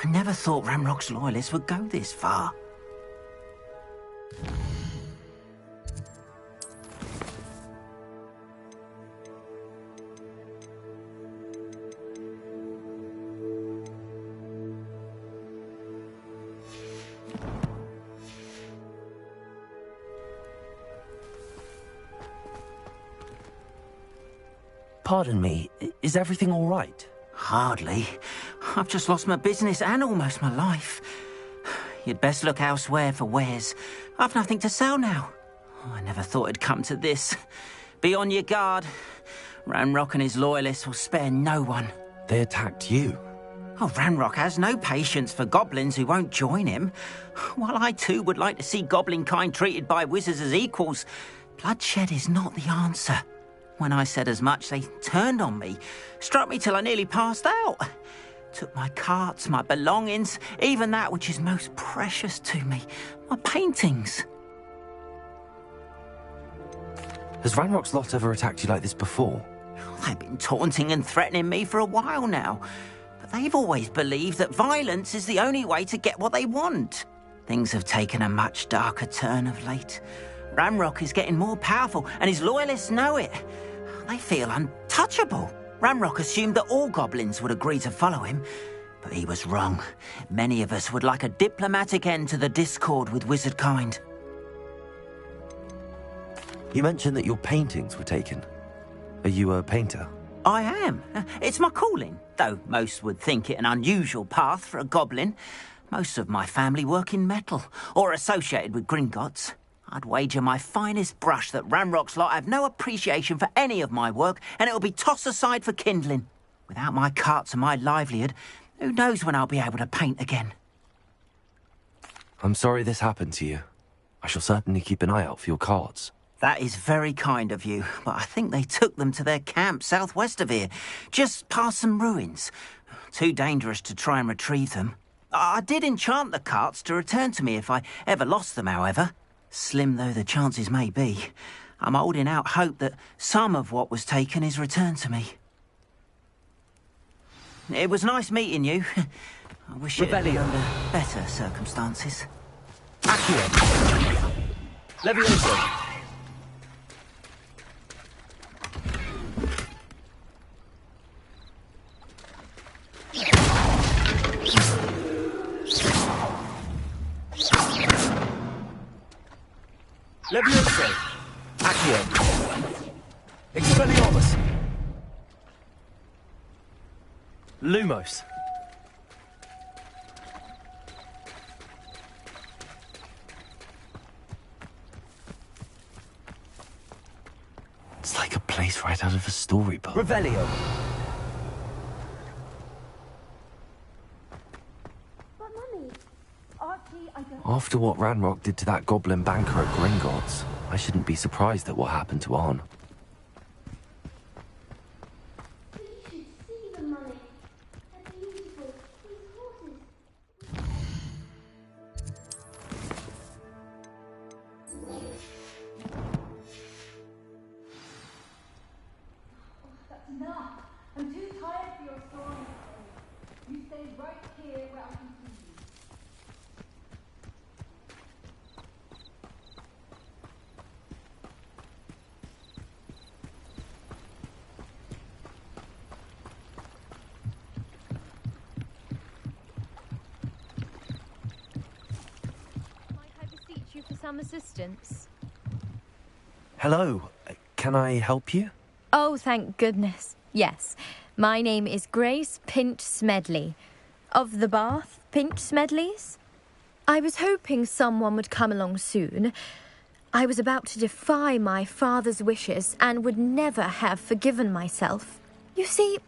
never thought Ranrock's loyalists would go this far. Pardon me, is everything all right? Hardly. I've just lost my business and almost my life. You'd best look elsewhere for wares. I've nothing to sell now. I never thought it'd come to this. Be on your guard. Ranrock and his loyalists will spare no one. They attacked you? Oh, Ranrock has no patience for goblins who won't join him. While I too would like to see goblin kind treated by wizards as equals, bloodshed is not the answer. When I said as much, they turned on me, struck me till I nearly passed out. Took my carts, my belongings, even that which is most precious to me, my paintings. Has Ranrock's lot ever attacked you like this before? They've been taunting and threatening me for a while now, but they've always believed that violence is the only way to get what they want. Things have taken a much darker turn of late. Ranrock is getting more powerful, and his loyalists know it. They feel untouchable. Ranrock assumed that all goblins would agree to follow him, but he was wrong. Many of us would like a diplomatic end to the discord with wizard kind. You mentioned that your paintings were taken. Are you a painter? I am. It's my calling, though most would think it an unusual path for a goblin. Most of my family work in metal, or associated with Gringotts. I'd wager my finest brush that Ranrock's lot have no appreciation for any of my work, and it'll be tossed aside for kindling. Without my carts and my livelihood, who knows when I'll be able to paint again. I'm sorry this happened to you. I shall certainly keep an eye out for your carts. That is very kind of you, but I think they took them to their camp southwest of here, just past some ruins. Too dangerous to try and retrieve them. I did enchant the carts to return to me if I ever lost them, however. Slim though the chances may be, I'm holding out hope that some of what was taken is returned to me. It was nice meeting you. I wish it had been under better circumstances. Accio! Levioso! Levioso! Accio! Expelliarmus! Lumos! It's like a place right out of a storybook. Revelio! After what Ranrock did to that goblin banker at Gringotts, I shouldn't be surprised at what happened to Arn. That's enough. I'm too tired for your story. You stay right here where I can see you. For some assistance. Hello, can I help you? Oh, thank goodness. Yes, my name is Grace Pinch Smedley, of the Bath Pinch Smedleys. I was hoping someone would come along soon. I was about to defy my father's wishes and would never have forgiven myself. You see,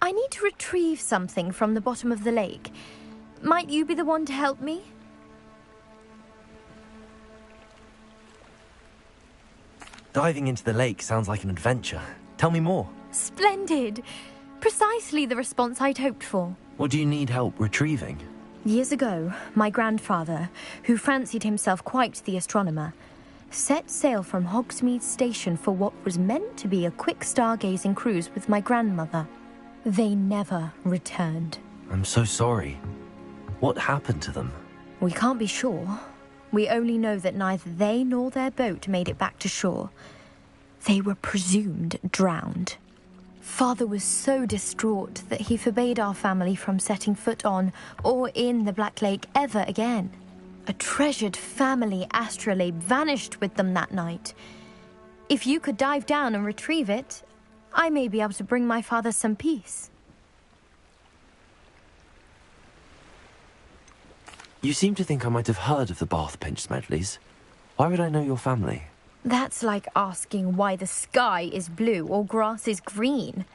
I need to retrieve something from the bottom of the lake. Might you be the one to help me? Diving into the lake sounds like an adventure. Tell me more. Splendid! Precisely the response I'd hoped for. What do you need help retrieving? Years ago, my grandfather, who fancied himself quite the astronomer, set sail from Hogsmeade Station for what was meant to be a quick stargazing cruise with my grandmother. They never returned. I'm so sorry. What happened to them? We can't be sure. We only know that neither they nor their boat made it back to shore. They were presumed drowned. Father was so distraught that he forbade our family from setting foot on or in the Black Lake ever again. A treasured family astrolabe vanished with them that night. If you could dive down and retrieve it, I may be able to bring my father some peace. You seem to think I might have heard of the Bath Pinch Smedleys. Why would I know your family? That's like asking why the sky is blue or grass is green.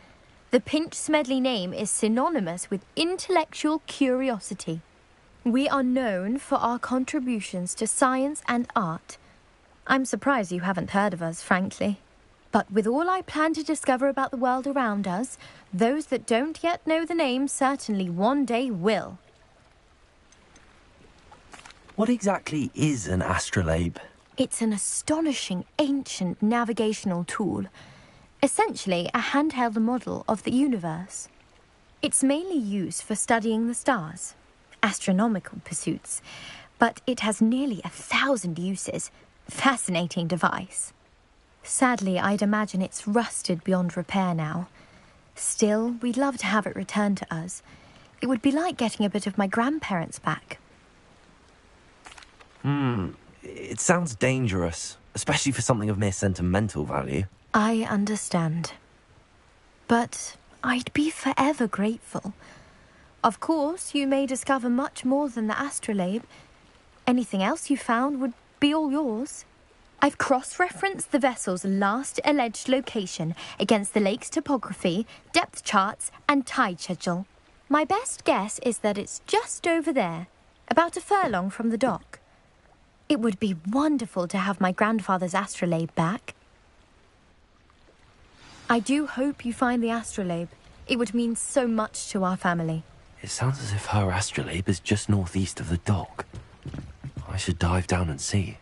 The Pinch Smedley name is synonymous with intellectual curiosity. We are known for our contributions to science and art. I'm surprised you haven't heard of us, frankly. But with all I plan to discover about the world around us, those that don't yet know the name certainly one day will. What exactly is an astrolabe? It's an astonishing ancient navigational tool. Essentially a handheld model of the universe. It's mainly used for studying the stars, astronomical pursuits, but it has nearly 1,000 uses. Fascinating device. Sadly, I'd imagine it's rusted beyond repair now. Still, we'd love to have it returned to us. It would be like getting a bit of my grandparents back. It sounds dangerous, especially for something of mere sentimental value. I understand. But I'd be forever grateful. Of course, you may discover much more than the astrolabe. Anything else you found would be all yours. I've cross-referenced the vessel's last alleged location against the lake's topography, depth charts, and tide schedule. My best guess is that it's just over there, about a furlong from the dock. It would be wonderful to have my grandfather's astrolabe back. I do hope you find the astrolabe. It would mean so much to our family. It sounds as if her astrolabe is just northeast of the dock. I should dive down and see.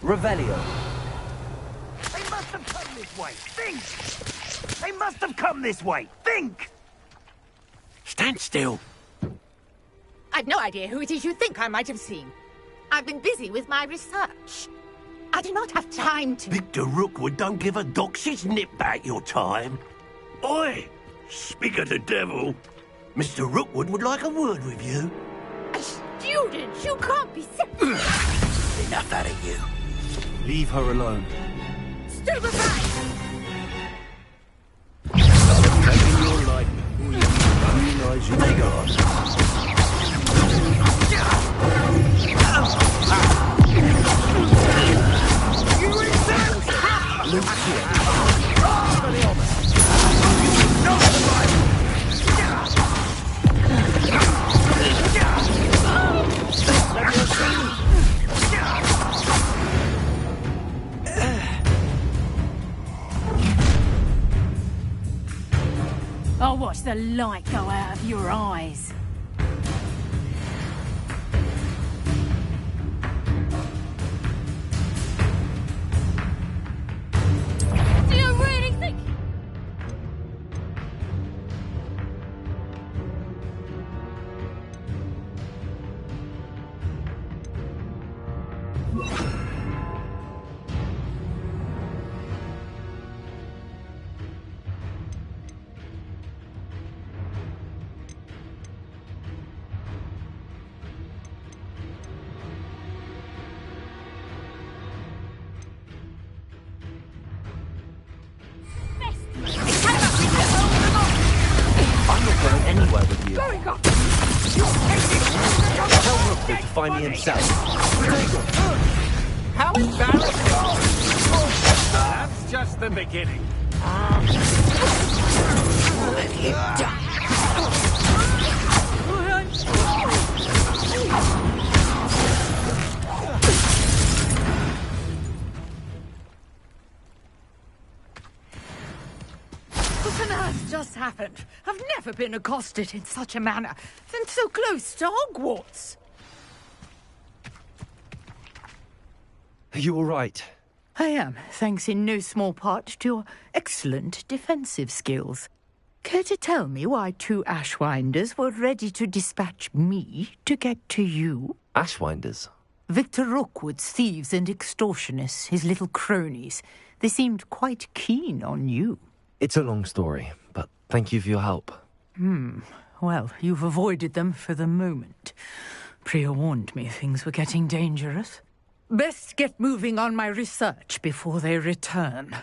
Revelio. They must have come this way. Think! They must have come this way. Think! Stand still. I've no idea who it is you think I might have seen. I've been busy with my research. I do not have time to... Victor Rookwood don't give a doxy's nip back your time. Oi! Speak of the devil. Mr. Rookwood would like a word with you. A student? You can't be serious. Enough out of you. Leave her alone. Stupefy! Taking your life before you realize you take on. You insane! Lucia. I'll watch the light go out of your eyes. Do you really think... I'm not going anywhere with you. Tell Rookwood to find me himself. How embarrassing! That's just the beginning. happened? I've never been accosted in such a manner, and so close to Hogwarts. Are you all right? I am, thanks in no small part to your excellent defensive skills. Care to tell me why two Ashwinders were ready to dispatch me to get to you? Ashwinders? Victor Rookwood's thieves and extortionists, his little cronies. They seemed quite keen on you. It's a long story, but thank you for your help. Well, you've avoided them for the moment. Priya warned me things were getting dangerous. Best get moving on my research before they return.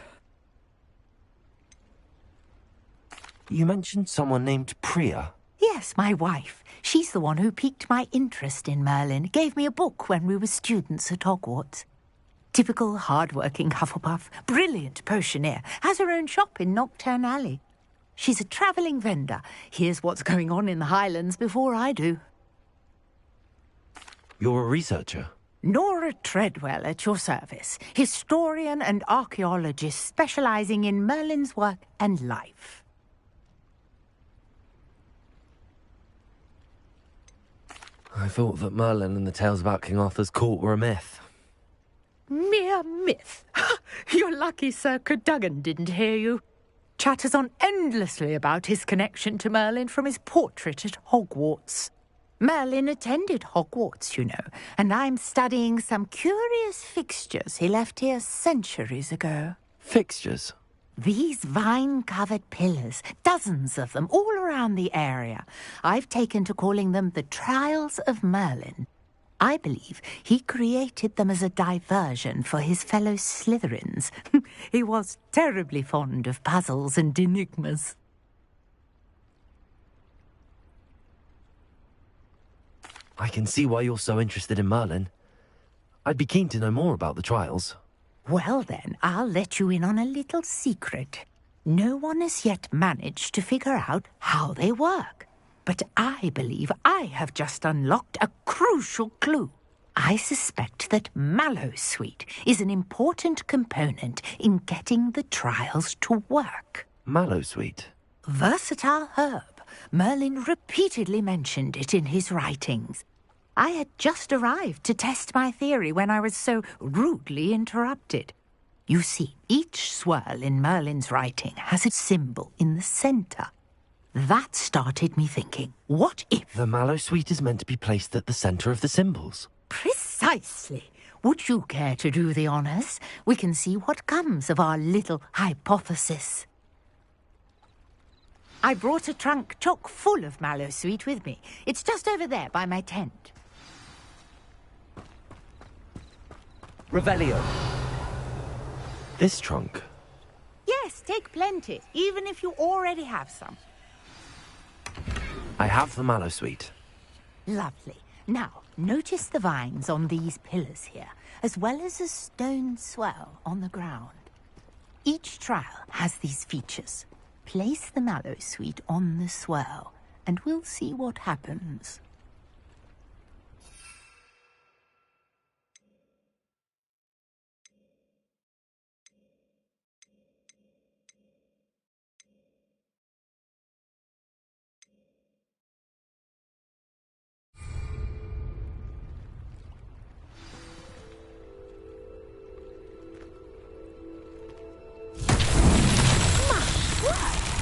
You mentioned someone named Priya. Yes, my wife. She's the one who piqued my interest in Merlin. Gave me a book when we were students at Hogwarts. Typical hard-working Hufflepuff, brilliant potioneer, has her own shop in Knockturn Alley. She's a travelling vendor. Hears what's going on in the Highlands before I do. You're a researcher? Nora Treadwell at your service, historian and archaeologist specialising in Merlin's work and life. I thought that Merlin and the tales about King Arthur's court were a myth. Mere myth. You're lucky Sir Cadogan didn't hear you. Chatters on endlessly about his connection to Merlin from his portrait at Hogwarts. Merlin attended Hogwarts, you know, and I'm studying some curious fixtures he left here centuries ago. Fixtures? These vine-covered pillars, dozens of them, all around the area. I've taken to calling them the Trials of Merlin. I believe he created them as a diversion for his fellow Slytherins. He was terribly fond of puzzles and enigmas. I can see why you're so interested in Merlin. I'd be keen to know more about the trials. Well then, I'll let you in on a little secret. No one has yet managed to figure out how they work. But I believe I have just unlocked a crucial clue. I suspect that Mallowsweet is an important component in getting the trials to work. Mallowsweet? Versatile herb. Merlin repeatedly mentioned it in his writings. I had just arrived to test my theory when I was so rudely interrupted. You see, each swirl in Merlin's writing has a symbol in the centre. That started me thinking, what if... The Mallowsweet is meant to be placed at the centre of the symbols. Precisely. Would you care to do the honours? We can see what comes of our little hypothesis. I brought a trunk chock full of Mallowsweet with me. It's just over there by my tent. Revelio. This trunk? Yes, take plenty, even if you already have some. I have the Mallowsweet. Lovely. Now, notice the vines on these pillars here, as well as a stone swell on the ground. Each trial has these features. Place the Mallowsweet on the swell, and we'll see what happens.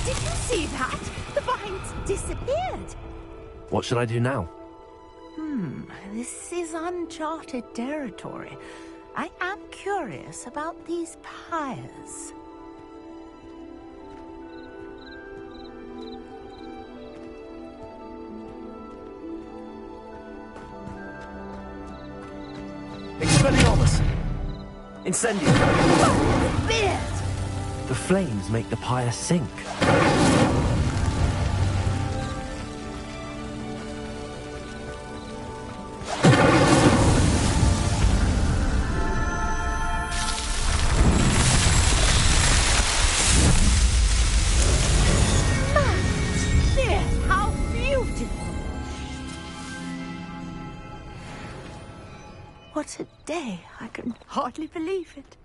Did you see that? The vines disappeared. What should I do now? This is uncharted territory. I am curious about these pyres. Expelliarmus! Incendio! Oh, the beard! The flames make the pyre sink. How beautiful! What a day! I can hardly believe it.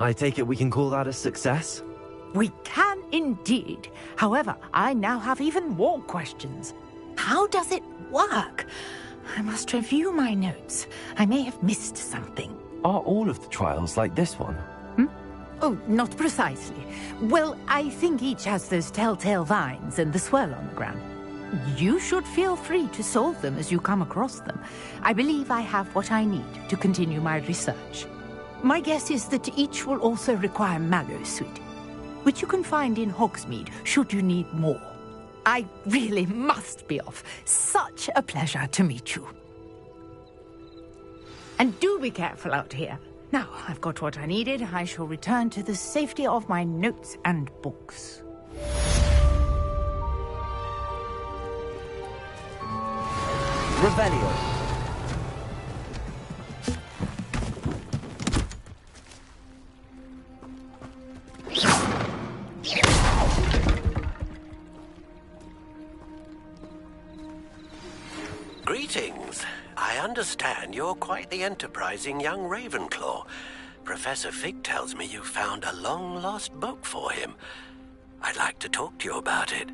I take it we can call that a success? We can indeed. However, I now have even more questions. How does it work? I must review my notes. I may have missed something. Are all of the trials like this one? Oh, not precisely. Well, I think each has those telltale vines and the swirl on the ground. You should feel free to solve them as you come across them. I believe I have what I need to continue my research. My guess is that each will also require mallow sweet, which you can find in Hogsmeade should you need more. I really must be off. Such a pleasure to meet you. And do be careful out here. Now, I've got what I needed. I shall return to the safety of my notes and books. Revelio. Greetings. I understand you're quite the enterprising young Ravenclaw. Professor Fig tells me you found a long-lost book for him. I'd like to talk to you about it.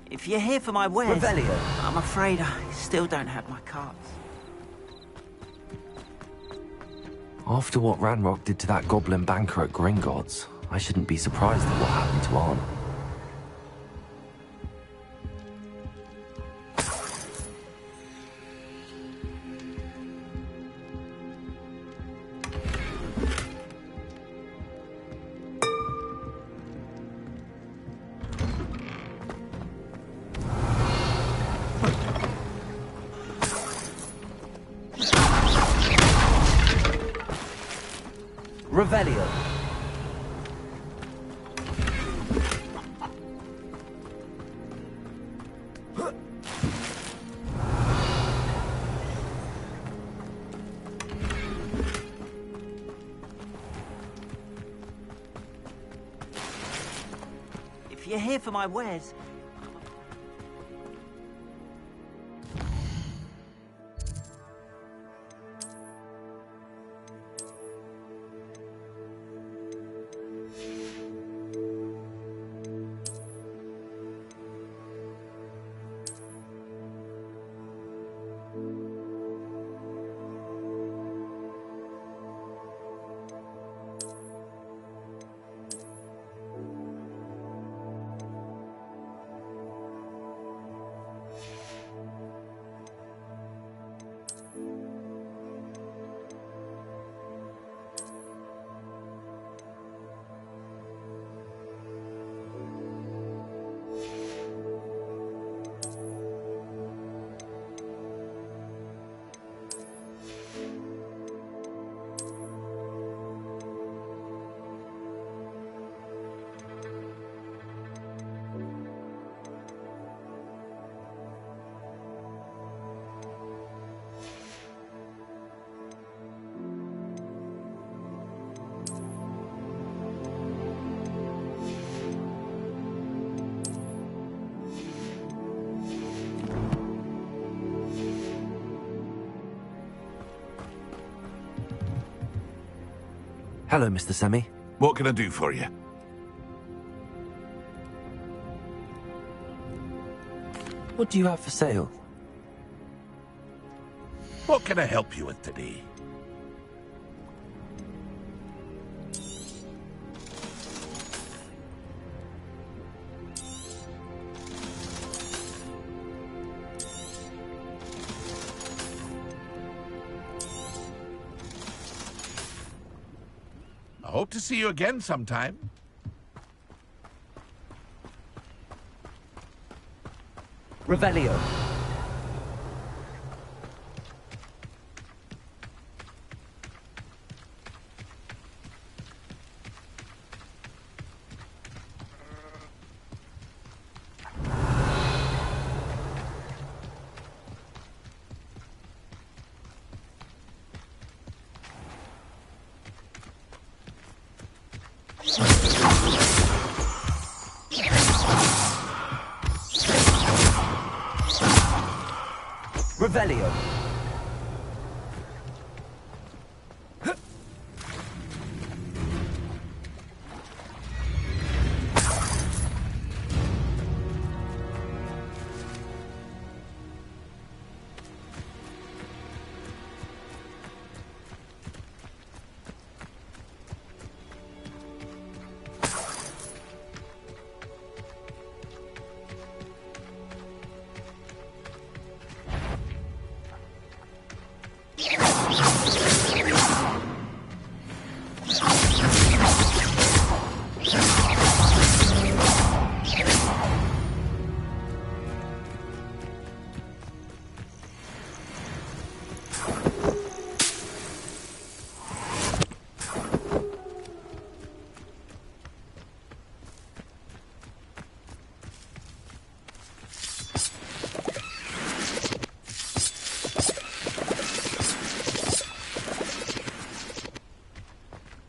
If you're here for my wares, Revelio. I'm afraid I still don't have my cards. After what Ranrock did to that goblin banker at Gringotts, I shouldn't be surprised at what happened to Arn. Revelio. If you're here for my wares, Hello, Mr. Semi. What can I do for you? What do you have for sale? What can I help you with today? I hope to see you again sometime. Revelio. Revelio.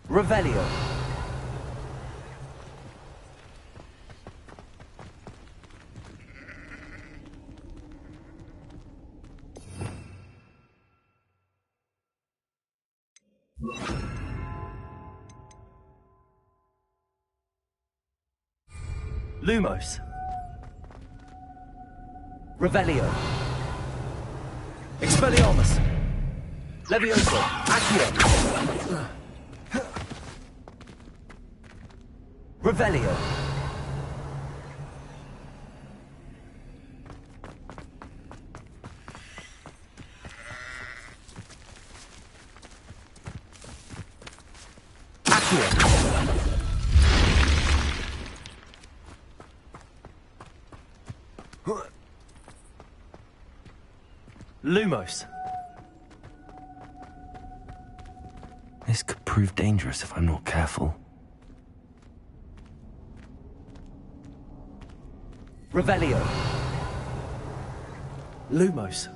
Revelio. Lumos. Revelio. Expelliarmus. Levioso. Accio. Revelio. Accio. Lumos. This could prove dangerous if I'm not careful. Revelio. Lumos.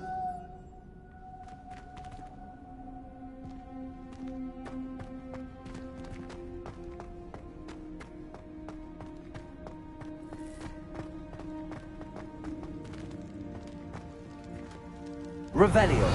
Revelio.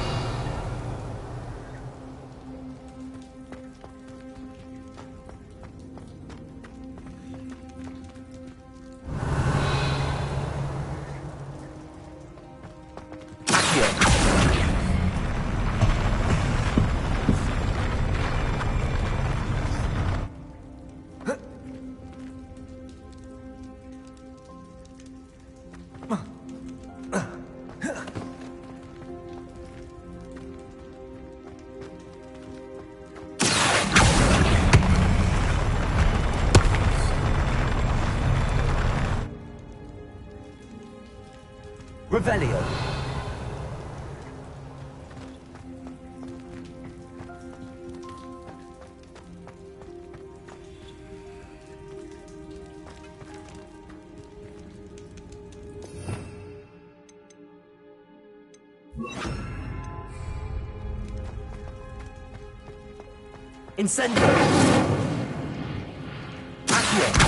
Revelio. Incendio. Accio.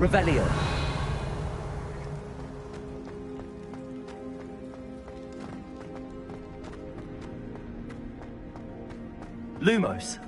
Revelio. Lumos.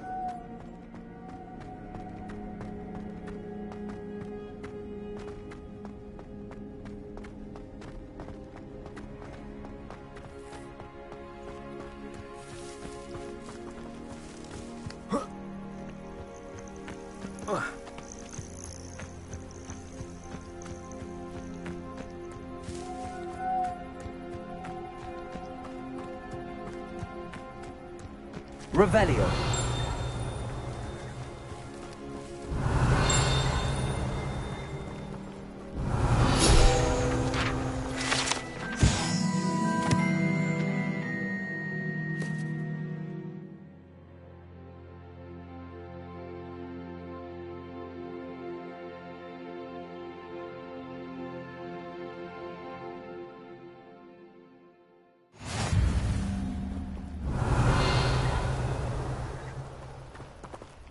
Revelio.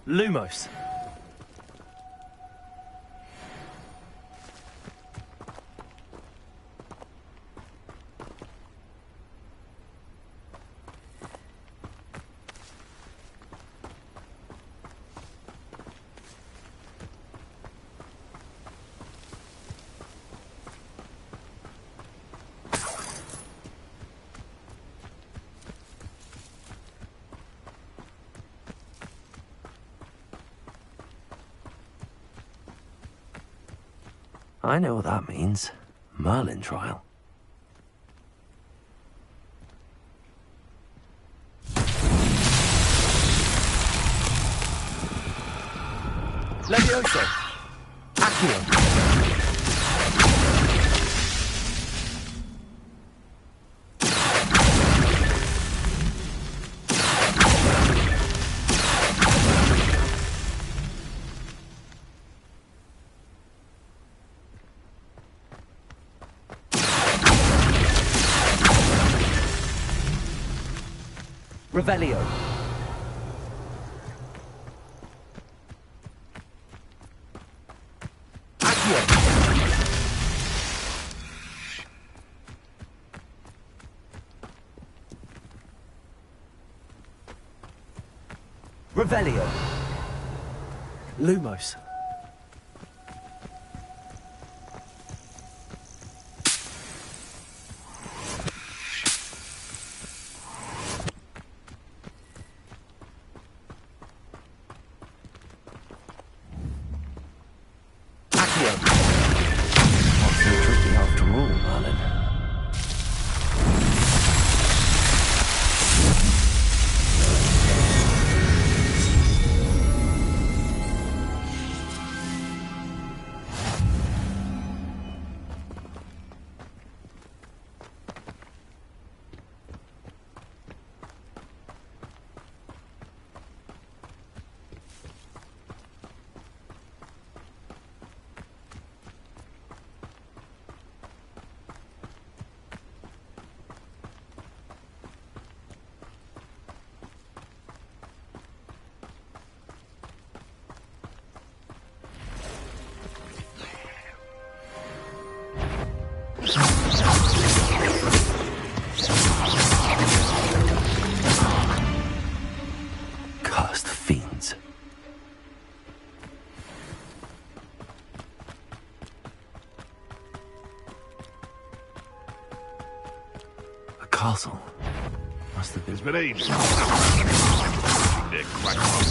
Lumos. I know what that means. Merlin trial. Levioso. Accio. Revelio. Accio. Revelio. Lumos. Cursed fiends. A castle. Must have been. It's been ages. They're crackpots.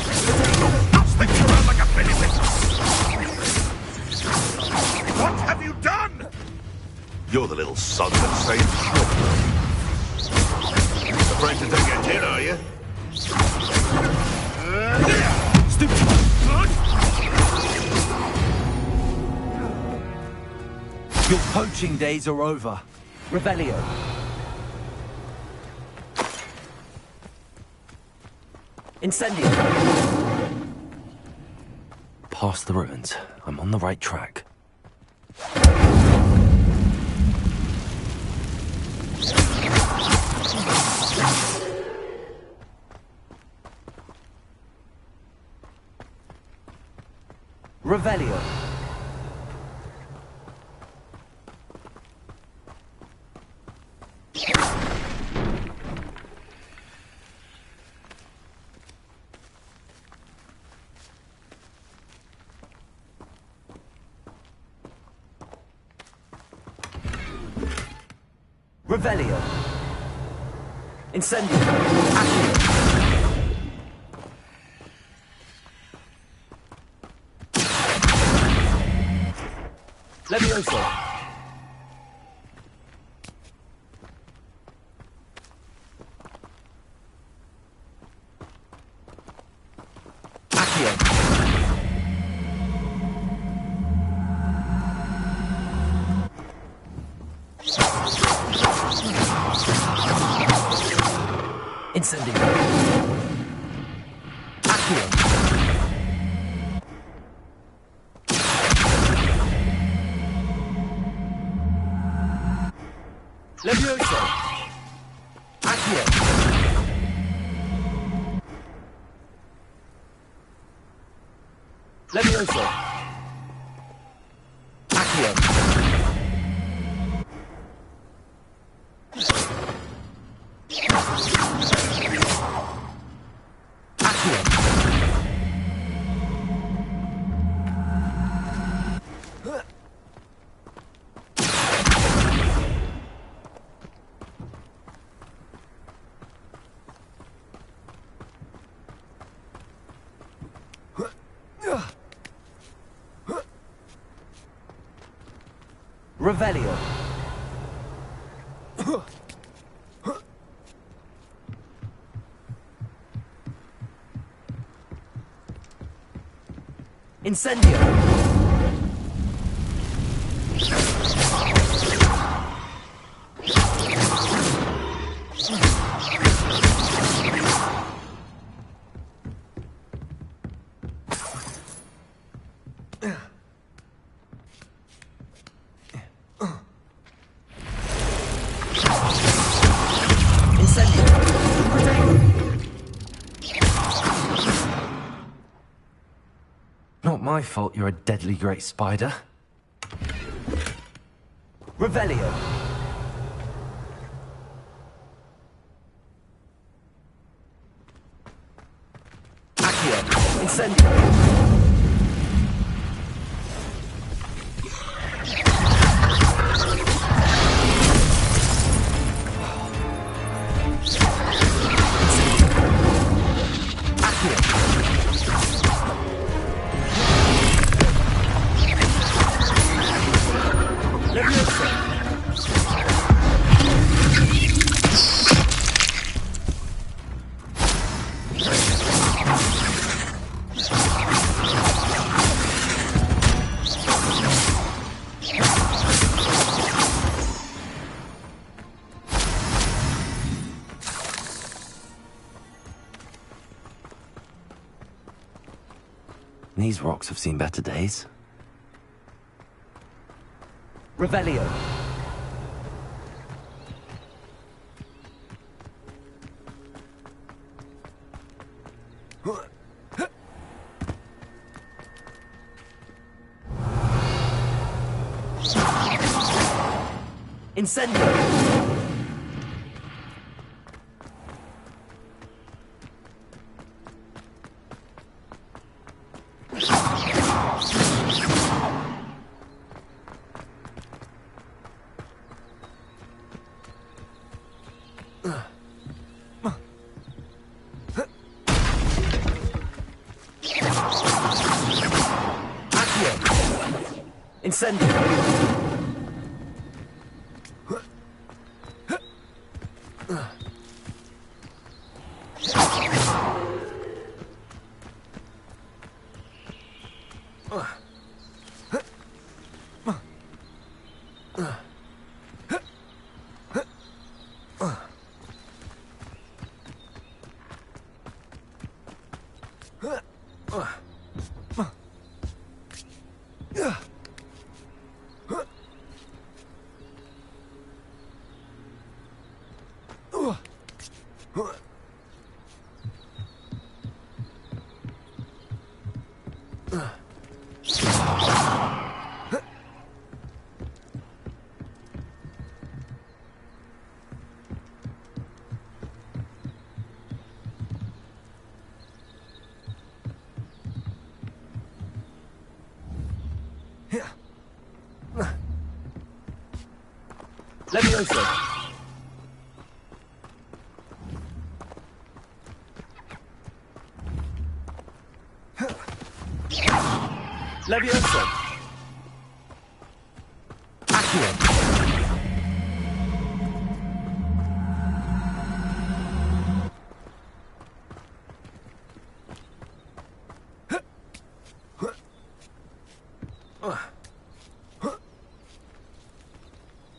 They run like a penny whip. What have you done? You're the little son that saved Shropper. Afraid to take a hit, are you? Stupid! Your poaching days are over. Revelio. Incendio. Past the ruins. I'm on the right track. Revelio. Revelio. Incendio. Accio. Levioso. Accio. Incendio. Accio. Levioso. Accio. Levioso. Accio. Revelio. Incendio. Not my fault you're a deadly great spider. Revelio. Accio. Incendio. These rocks have seen better days. Revelio. Incendio. Incendio. Levioso. Levioso. Accio.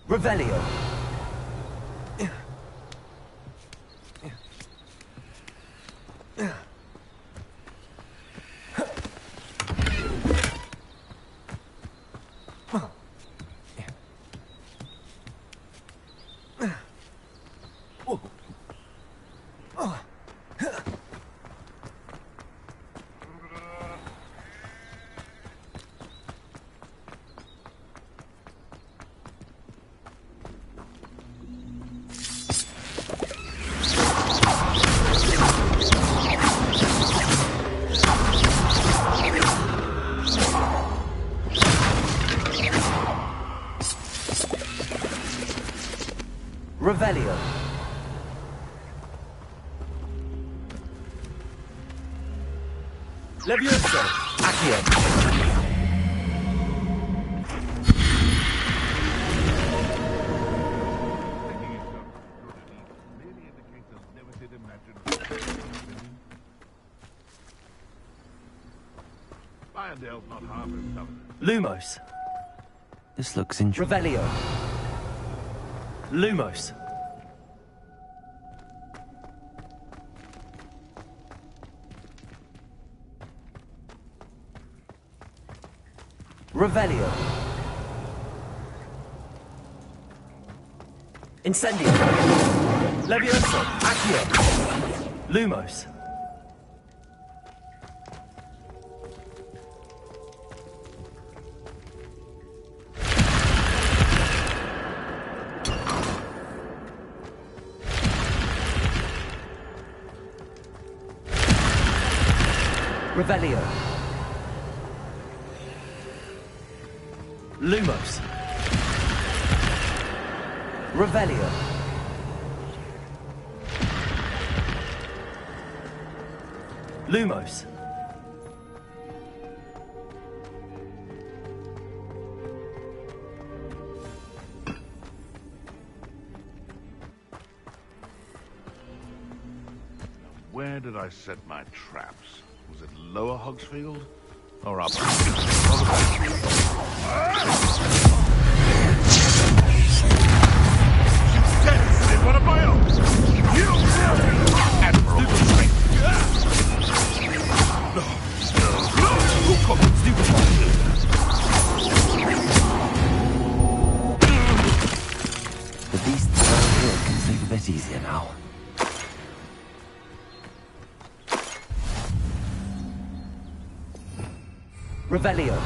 Revelio. Revelio. Levioso. Accio. Lumos. This looks interesting. Revelio. Lumos. Revelio. Incendio. Levioso. Accio. Lumos. Revelio. Lumos. Revelio. Lumos. Where did I set my traps? Was it lower Hogsfield? Or up? Dead! What a bio! You! Admiral! The beasts around here can sleep a bit easier now. Revelio.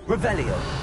Revelio.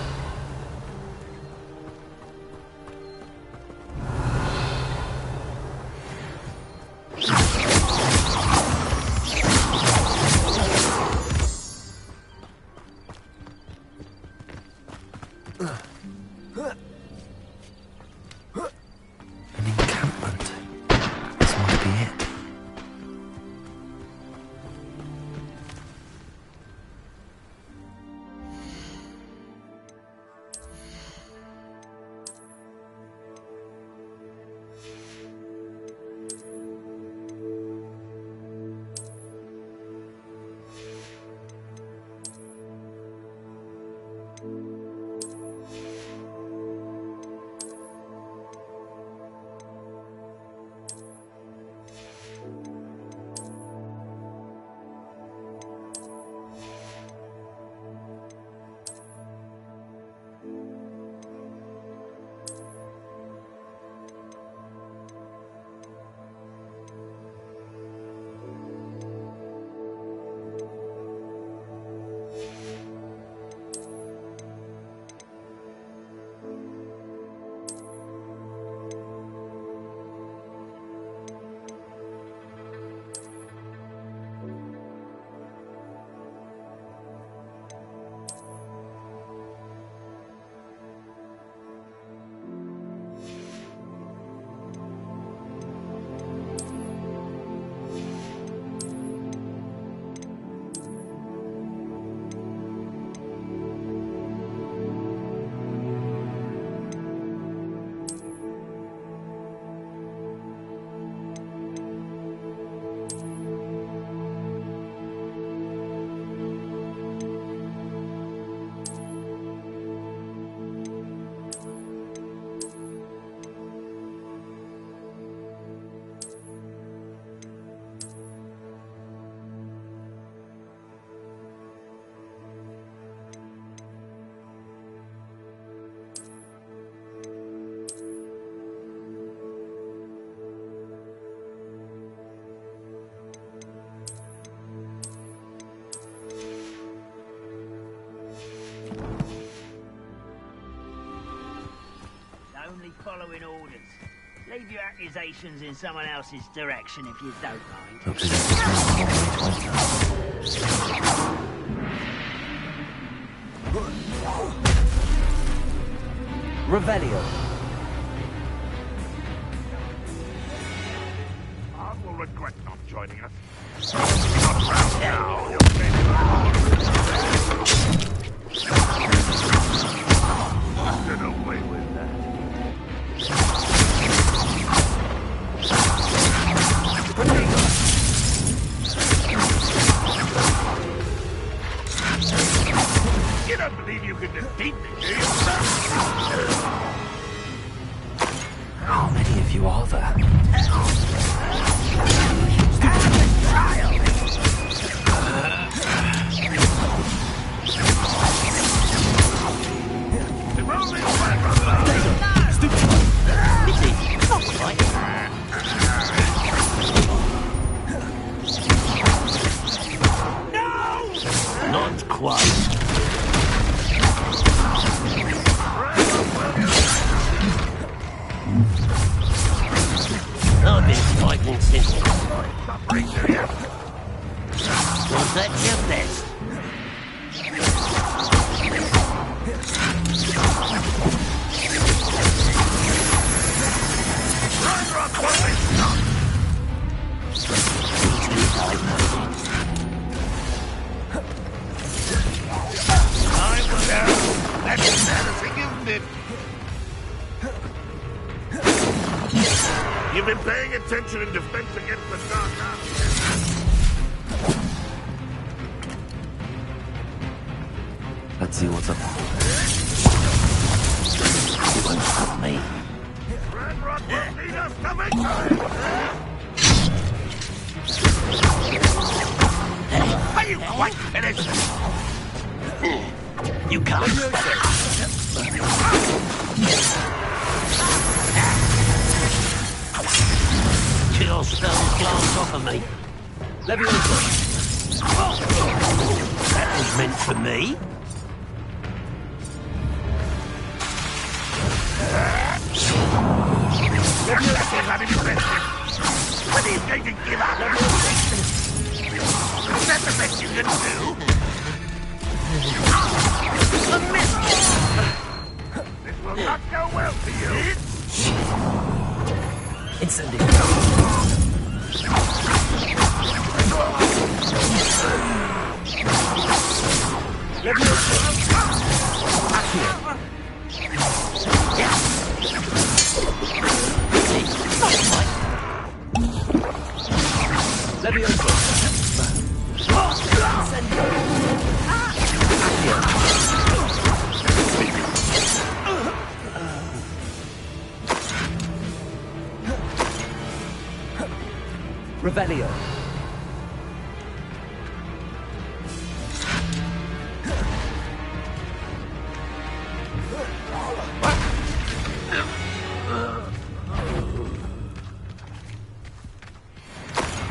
following orders. Leave your accusations in someone else's direction if you don't mind. Looks as if it's Revelio. I will regret not joining us. Not round now, you'll pay me Get away with that. You don't believe you can defeat me, do you? How many of you are there? Not quite. I've been fighting since. Was that your best? That's embarrassing, isn't it? You've been paying attention in defense against the dark arts. Let's see what's up. You won't stop me. Red Rock will lead us to victory! Are you quite finished? You can't. Kill stone's glance off of me. That was meant for me. When he's going to give up. Is that the best you can do? A miss! This will not go well for you. Incendio. Revelio.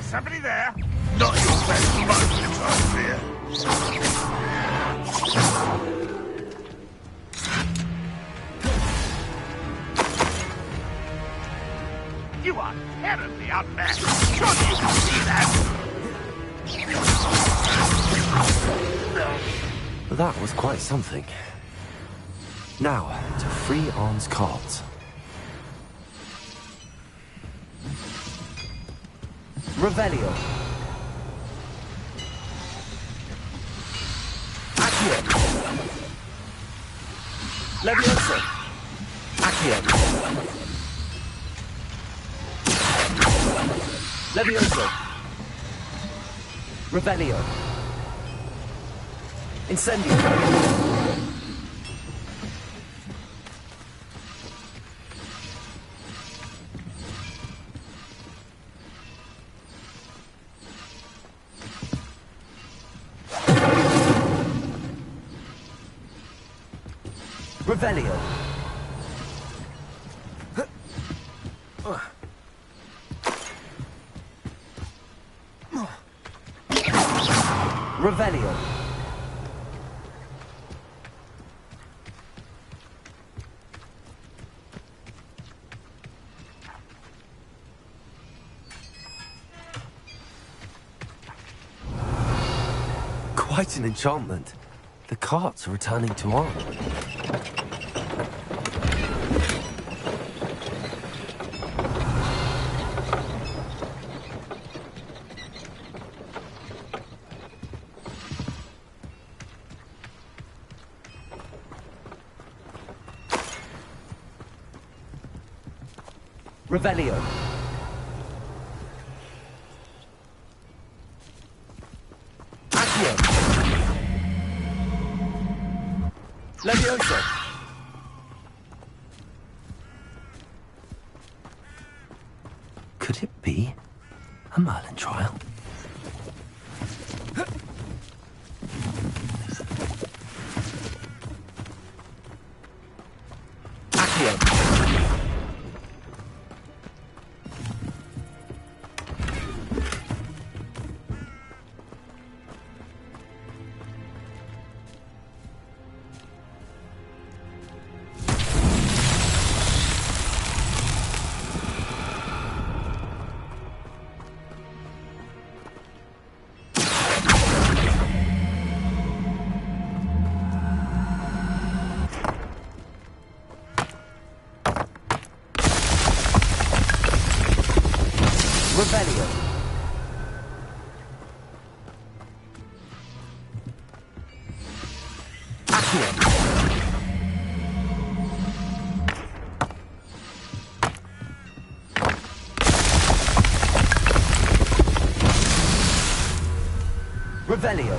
Somebody there? Not your best moment, I fear. You are terribly outmatched. Surely you can see that. That was quite something. Now, to free Arn's cards. Revelio. Accio. Leviosa. Accio. Leviosa. Revelio. Incendio. Revelio. Revelio. Quite an enchantment. The carts are returning to art. Revelio. Accio. Levioso. Could it be a Merlin trial? Accio. Revelio. Accio. Revelio.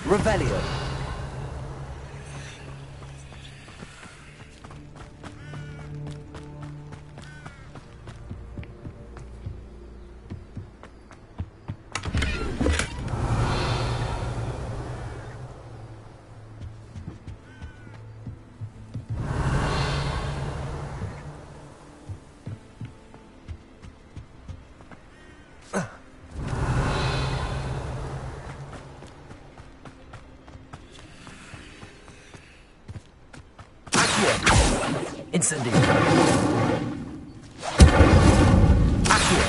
Revelio. Incendio. Accio.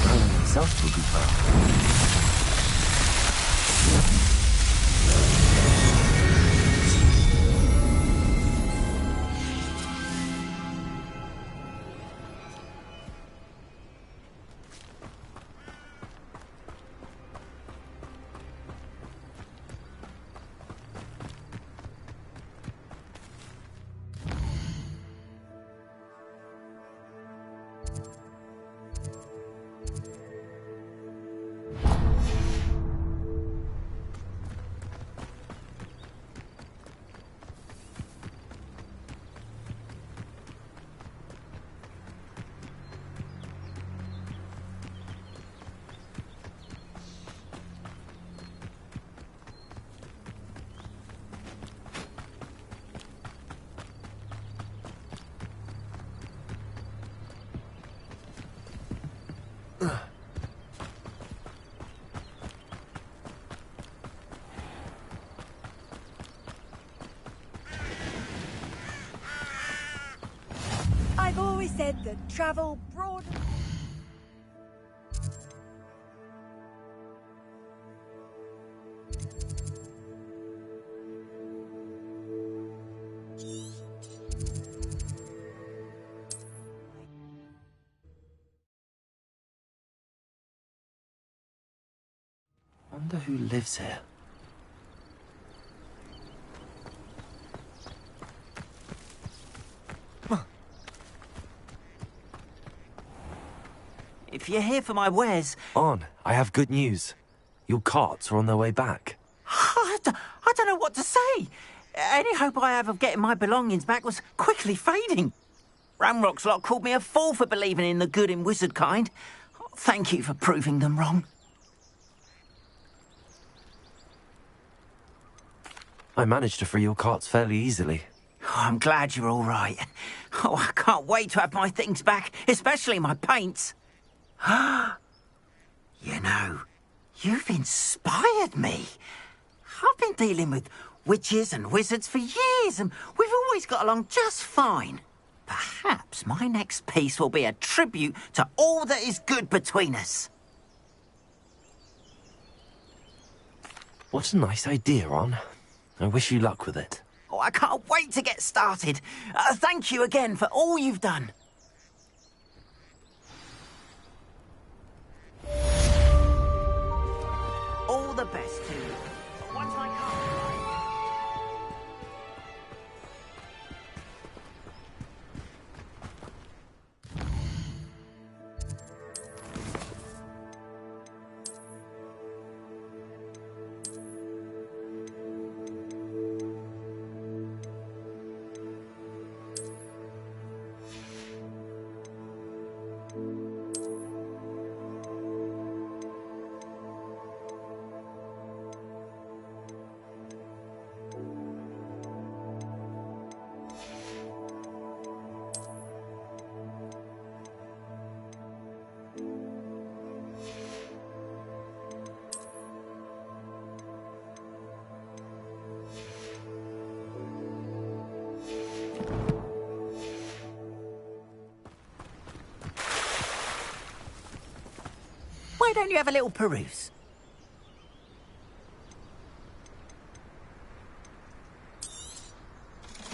Merlin himself will be found. I've always said that travel broad. Wonder who lives here. If you're here for my wares... On, I have good news. Your carts are on their way back. I don't know what to say. Any hope I have of getting my belongings back was quickly fading. Ramrock's lot called me a fool for believing in the good in wizard kind. Thank you for proving them wrong. I managed to free your carts fairly easily. Oh, I'm glad you're all right. Oh, I can't wait to have my things back, especially my paints. You know, you've inspired me. I've been dealing with witches and wizards for years, and we've always got along just fine. Perhaps my next piece will be a tribute to all that is good between us. What a nice idea, Ron. I wish you luck with it. Oh, I can't wait to get started. Thank you again for all you've done. All the best to you. Once my car Why don't you have a little peruse?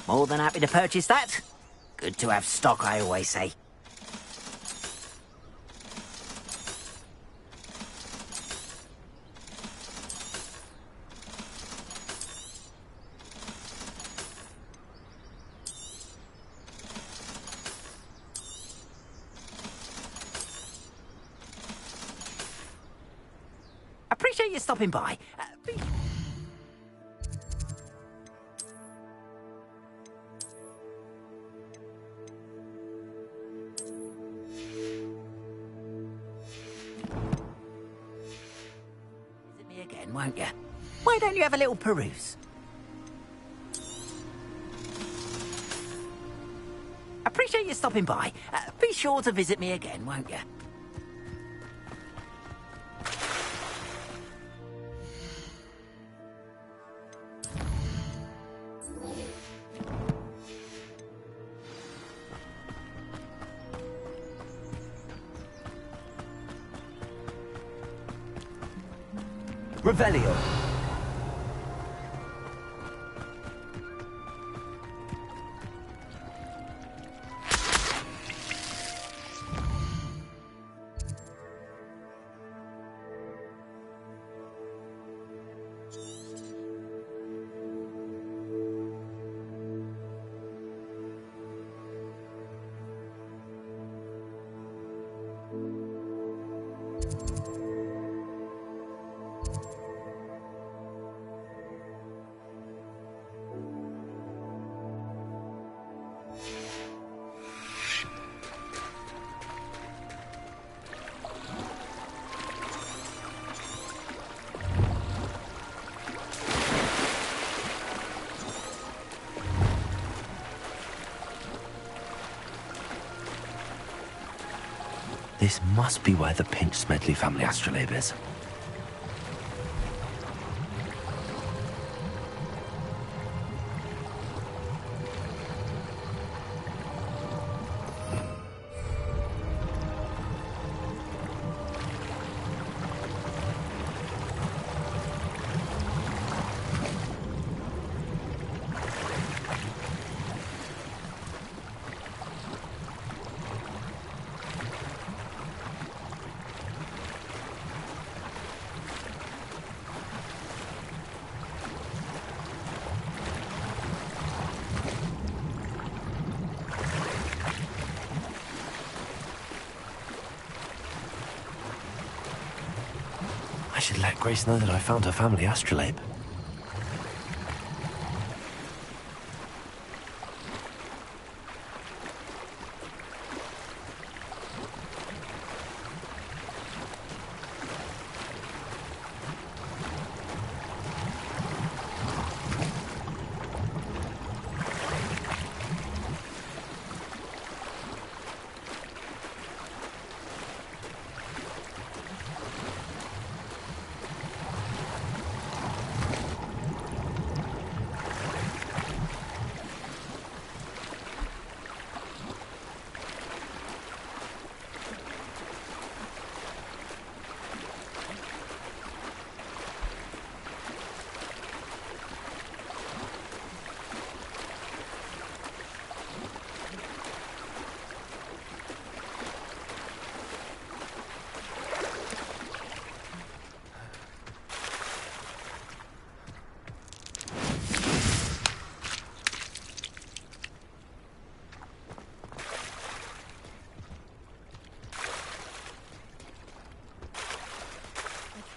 More than happy to purchase that. Good to have stock, I always say. Appreciate you stopping by. Visit me again, won't you? Why don't you have a little peruse? Appreciate you stopping by. Be sure to visit me again, won't you? Revelio. This must be where the Pinch Smedley family astrolabe is. I should let Grace know that I found her family astrolabe.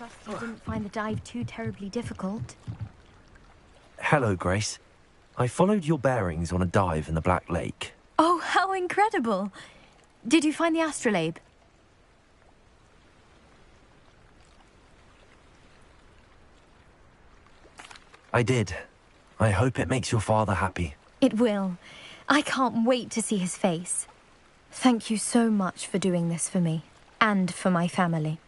trust you didn't find the dive too terribly difficult. Hello, Grace. I followed your bearings on a dive in the Black Lake. Oh, how incredible! Did you find the astrolabe? I did. I hope it makes your father happy. It will. I can't wait to see his face. Thank you so much for doing this for me, and for my family.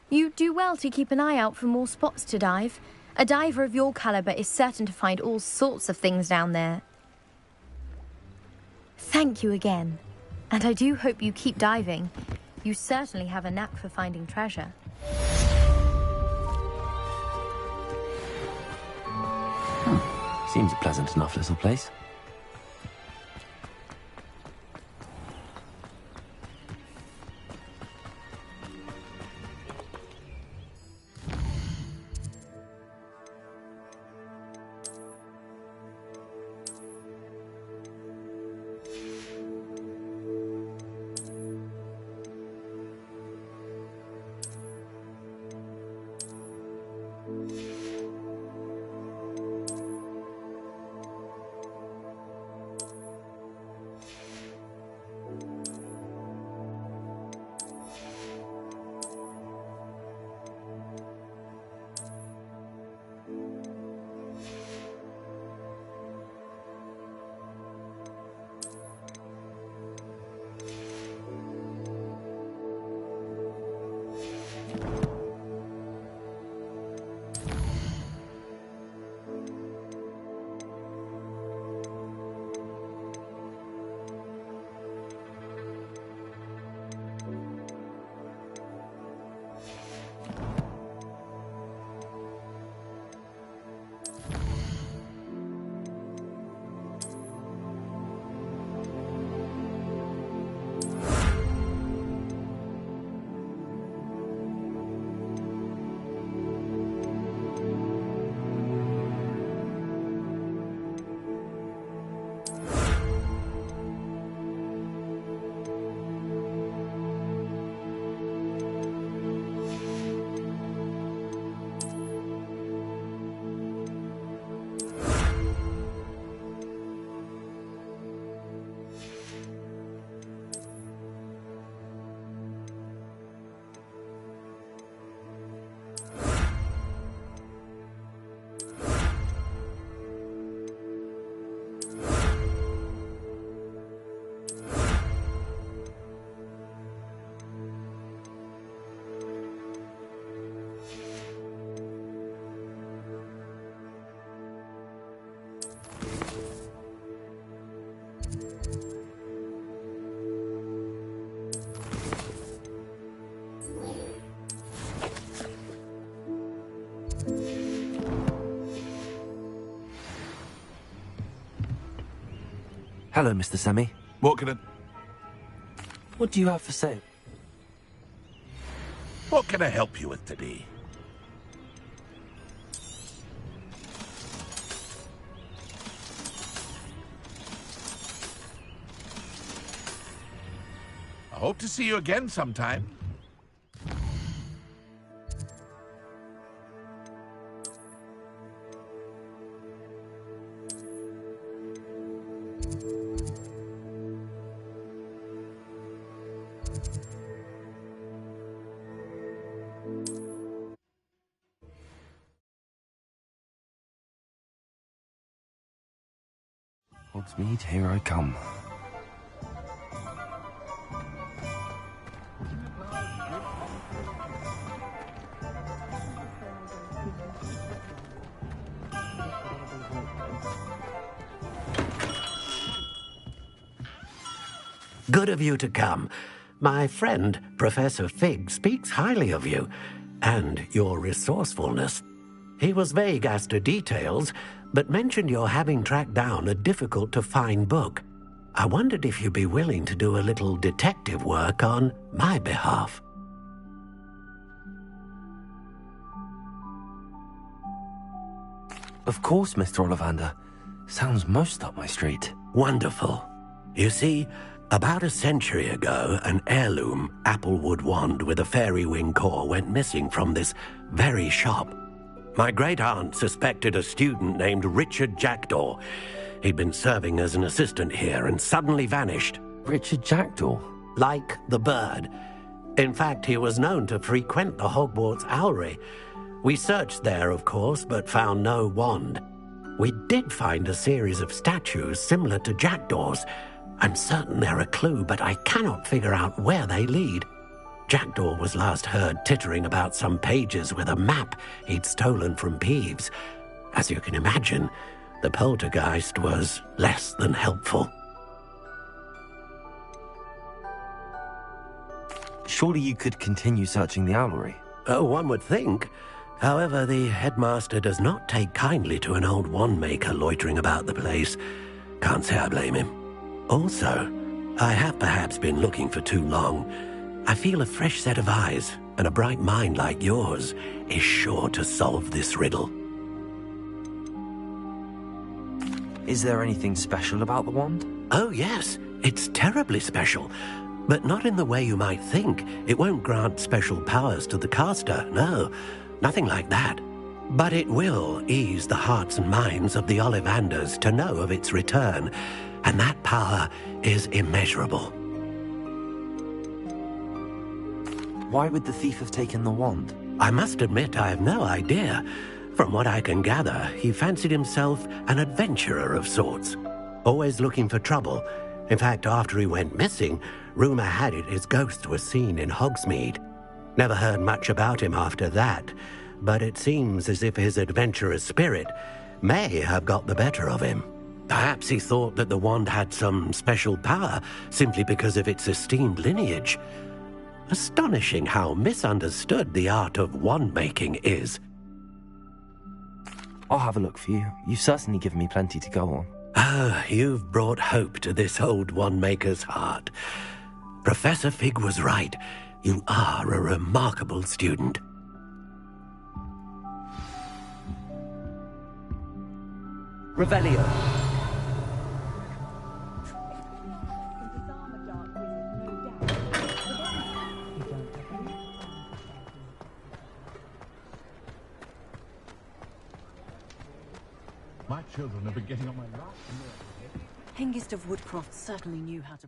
You do well to keep an eye out for more spots to dive. A diver of your caliber is certain to find all sorts of things down there. Thank you again. And I do hope you keep diving. You certainly have a knack for finding treasure. Seems a pleasant enough little place. Hello, Mr. Semi. What can I... What do you have for sale? What can I help you with today? I hope to see you again sometime. Hogsmeade, here I come. Good of you to come. My friend, Professor Fig, speaks highly of you and your resourcefulness. He was vague as to details, but mentioned your having tracked down a difficult-to-find book. I wondered if you'd be willing to do a little detective work on my behalf. Of course, Mr. Ollivander. Sounds most up my street. Wonderful. You see, About a century ago, an heirloom applewood wand with a fairy wing core went missing from this very shop. My great-aunt suspected a student named Richard Jackdaw. He'd been serving as an assistant here and suddenly vanished. Richard Jackdaw? Like the bird. In fact, he was known to frequent the Hogwarts Owlery. We searched there, of course, but found no wand. We did find a series of statues similar to Jackdaw's. I'm certain they're a clue, but I cannot figure out where they lead. Jackdaw was last heard tittering about some pages with a map he'd stolen from Peeves. As you can imagine, the poltergeist was less than helpful. Surely you could continue searching the owlery. Oh, one would think. However, the headmaster does not take kindly to an old wand maker loitering about the place. Can't say I blame him. Also, I have perhaps been looking for too long. I feel a fresh set of eyes, and a bright mind like yours is sure to solve this riddle. Is there anything special about the wand? Oh, yes. It's terribly special. But not in the way you might think. It won't grant special powers to the caster, no. Nothing like that. But it will ease the hearts and minds of the Ollivanders to know of its return, and that power is immeasurable. Why would the thief have taken the wand? I must admit I have no idea. From what I can gather, he fancied himself an adventurer of sorts, always looking for trouble. In fact, after he went missing, rumour had it his ghost was seen in Hogsmeade. Never heard much about him after that, but it seems as if his adventurous spirit may have got the better of him. Perhaps he thought that the wand had some special power simply because of its esteemed lineage. Astonishing how misunderstood the art of wand-making is. I'll have a look for you. You've certainly given me plenty to go on. Ah, you've brought hope to this old wand-maker's heart. Professor Fig was right. You are a remarkable student. Revelio. My children have been getting on my last nerve. Hengist of Woodcroft certainly knew how to...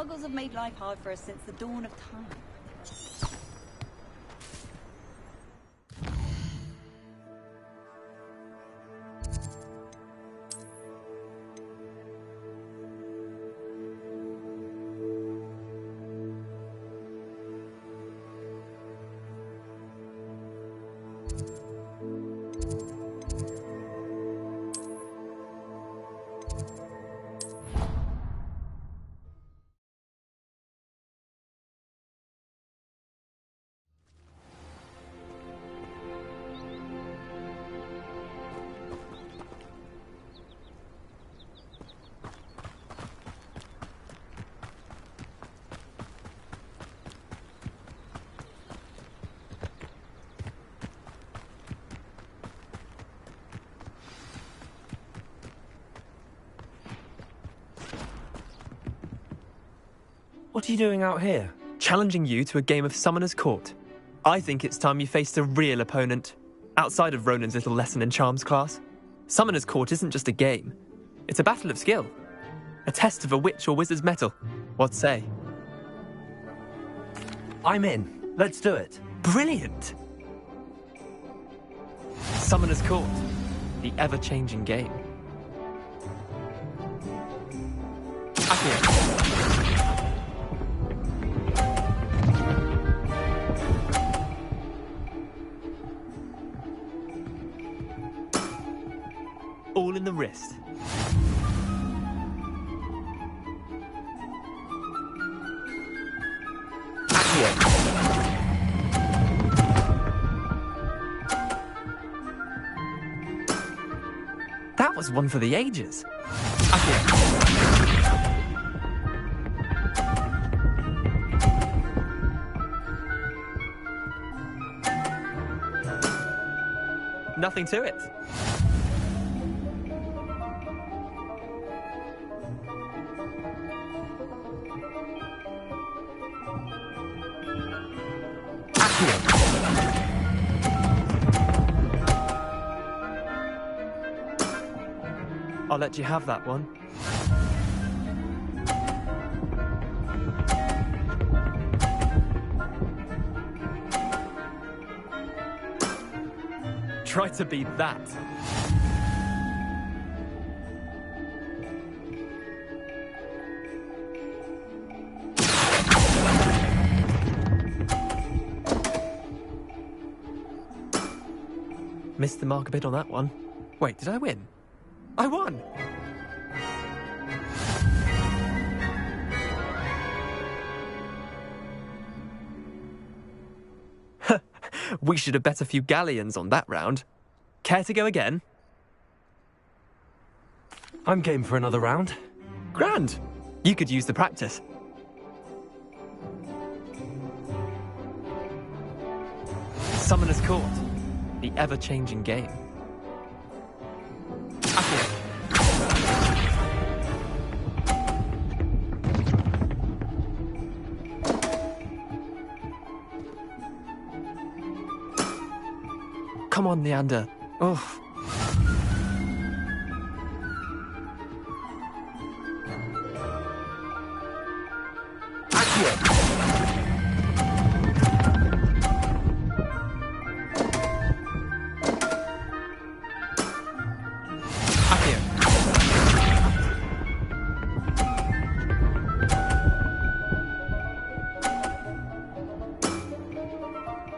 muggles have made life hard for us since the dawn of time. What are you doing out here? Challenging you to a game of Summoner's Court. I think it's time you faced a real opponent, outside of Ronan's little lesson in charms class. Summoner's Court isn't just a game. It's a battle of skill. A test of a witch or wizard's mettle. What say? I'm in. Let's do it. Brilliant! Summoner's Court. The ever-changing game. Accio. All in the wrist. That was one for the ages. Nothing to it. I'll let you have that one. Try to beat that. Missed the mark a bit on that one. Wait, did I win? I won! We should have bet a few galleons on that round. Care to go again? I'm game for another round. Grand! You could use the practice. Summoner's Court. The ever-changing game. Come on, Neander. Oh.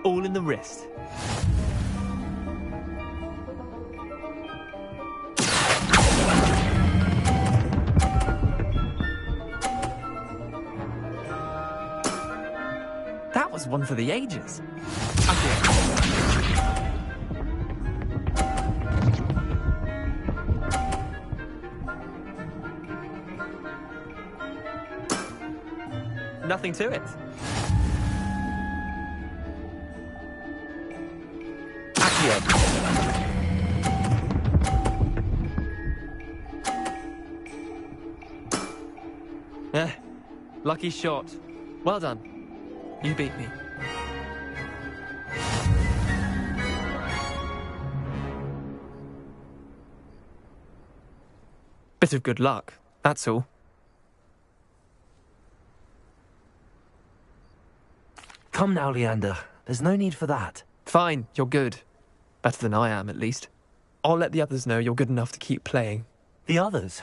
All in the wrist. That was one for the ages. Nothing to it. Lucky shot. Well done. You beat me. Bit of good luck, that's all. Come now, Leander. There's no need for that. Fine, you're good. Better than I am, at least. I'll let the others know you're good enough to keep playing. The others?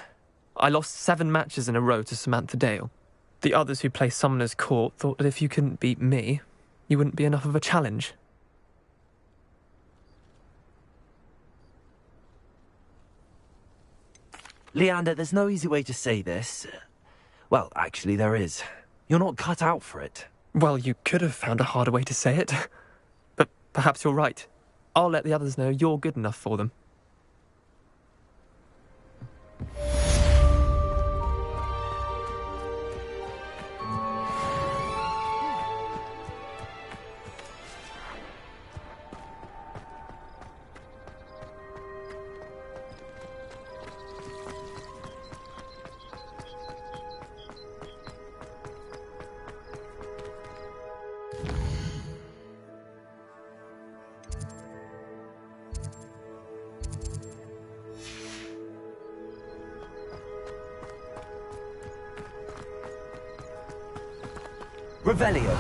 I lost 7 matches in a row to Samantha Dale. The others who play Summoner's Court thought that if you couldn't beat me, you wouldn't be enough of a challenge. Leander, there's no easy way to say this. Well, actually, there is. You're not cut out for it. Well, you could have found a harder way to say it. But perhaps you're right. I'll let the others know you're good enough for them. Revelio.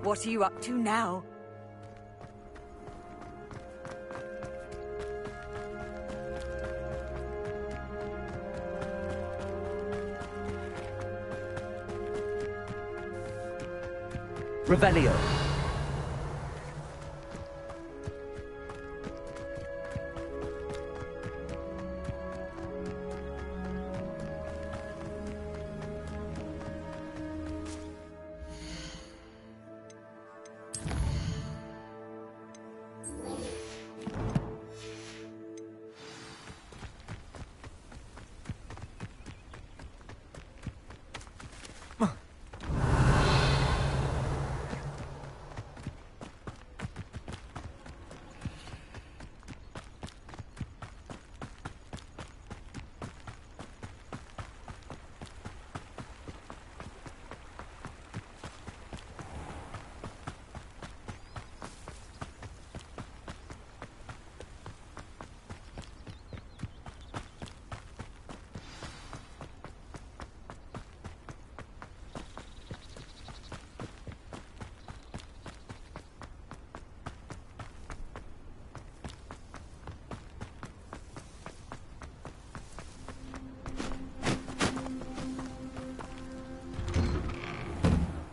What are you up to now? Revelio.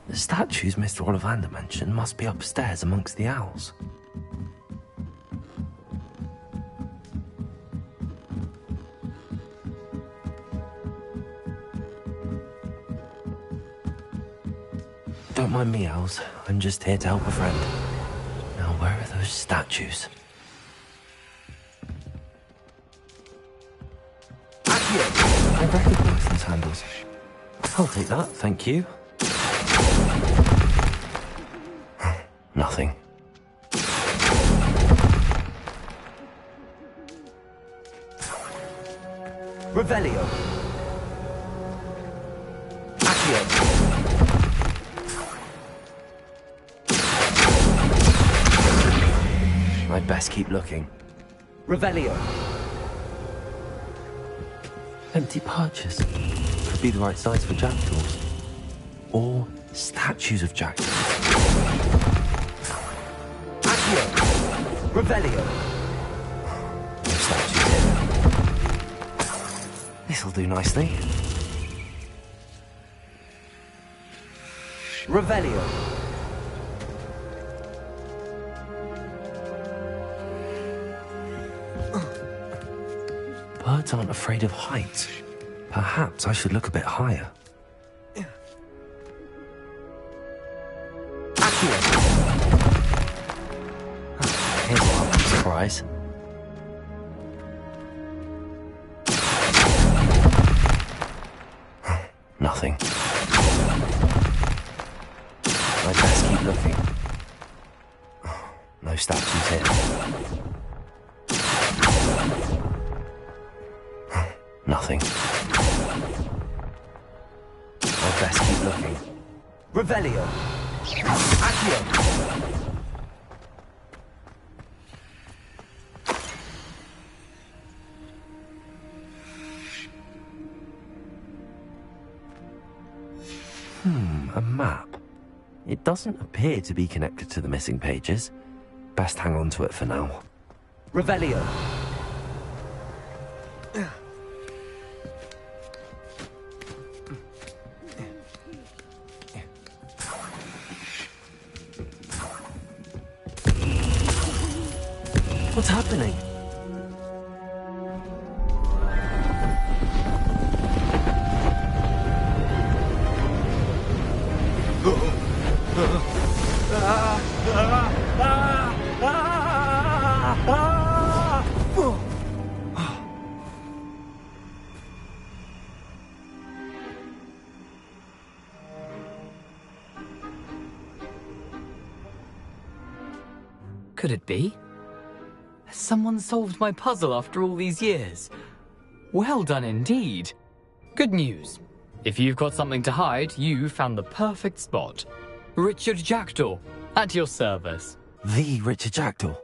The statues Mr. Ollivander mentioned must be upstairs amongst the owls. Don't mind me, owls. I'm just here to help a friend. Now, where are those statues? I recognize those handles. I'll take that, thank you. Nothing. Revelio. Accio. I'd best keep looking. Revelio. Empty perches. Could be the right size for jackdaws. Or statues of jackdaws. Revelio. No statues here. This'll do nicely. Revelio. Birds aren't afraid of heights. Perhaps I should look a bit higher. Here's a welcome surprise. Nothing. I'd best keep looking. No statues here. Nothing. I'd best keep looking. Revelio. Accio. A map. It doesn't appear to be connected to the missing pages. Best hang on to it for now. Revelio. What's happening? Could it be? Has someone solved my puzzle after all these years? Well done indeed. Good news. If you've got something to hide, you've found the perfect spot. Richard Jackdaw, at your service. The Richard Jackdaw.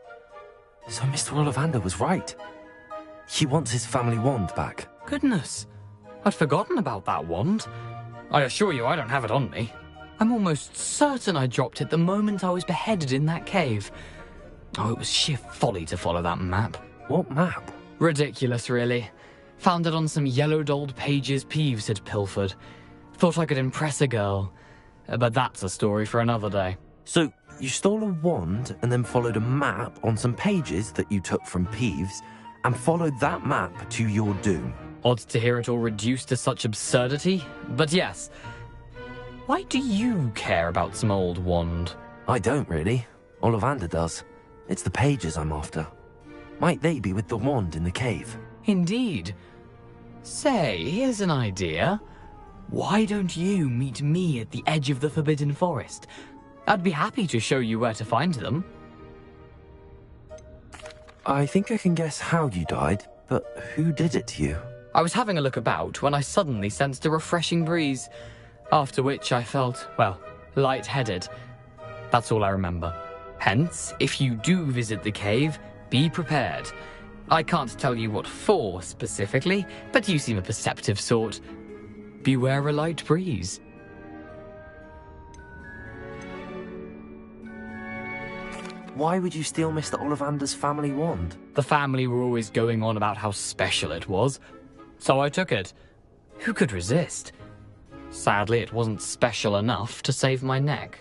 So Mr. Ollivander was right. He wants his family wand back. Goodness, I'd forgotten about that wand. I assure you I don't have it on me. I'm almost certain I dropped it the moment I was beheaded in that cave. Oh, it was sheer folly to follow that map. What map? Ridiculous, really. Found it on some yellowed old pages Peeves had pilfered. Thought I could impress a girl. But that's a story for another day. So, you stole a wand and then followed a map on some pages that you took from Peeves and followed that map to your doom. Odd to hear it all reduced to such absurdity, but yes. Why do you care about some old wand? I don't, really. Ollivander does. It's the pages I'm after. Might they be with the wand in the cave? Indeed. Say, here's an idea. Why don't you meet me at the edge of the Forbidden Forest? I'd be happy to show you where to find them. I think I can guess how you died, but who did it to you? I was having a look about when I suddenly sensed a refreshing breeze, after which I felt, well, lightheaded. That's all I remember. Hence, if you do visit the cave, be prepared. I can't tell you what for specifically, but you seem a perceptive sort. Beware a light breeze. Why would you steal Mr. Ollivander's family wand? The family were always going on about how special it was, so I took it. Who could resist? Sadly, it wasn't special enough to save my neck.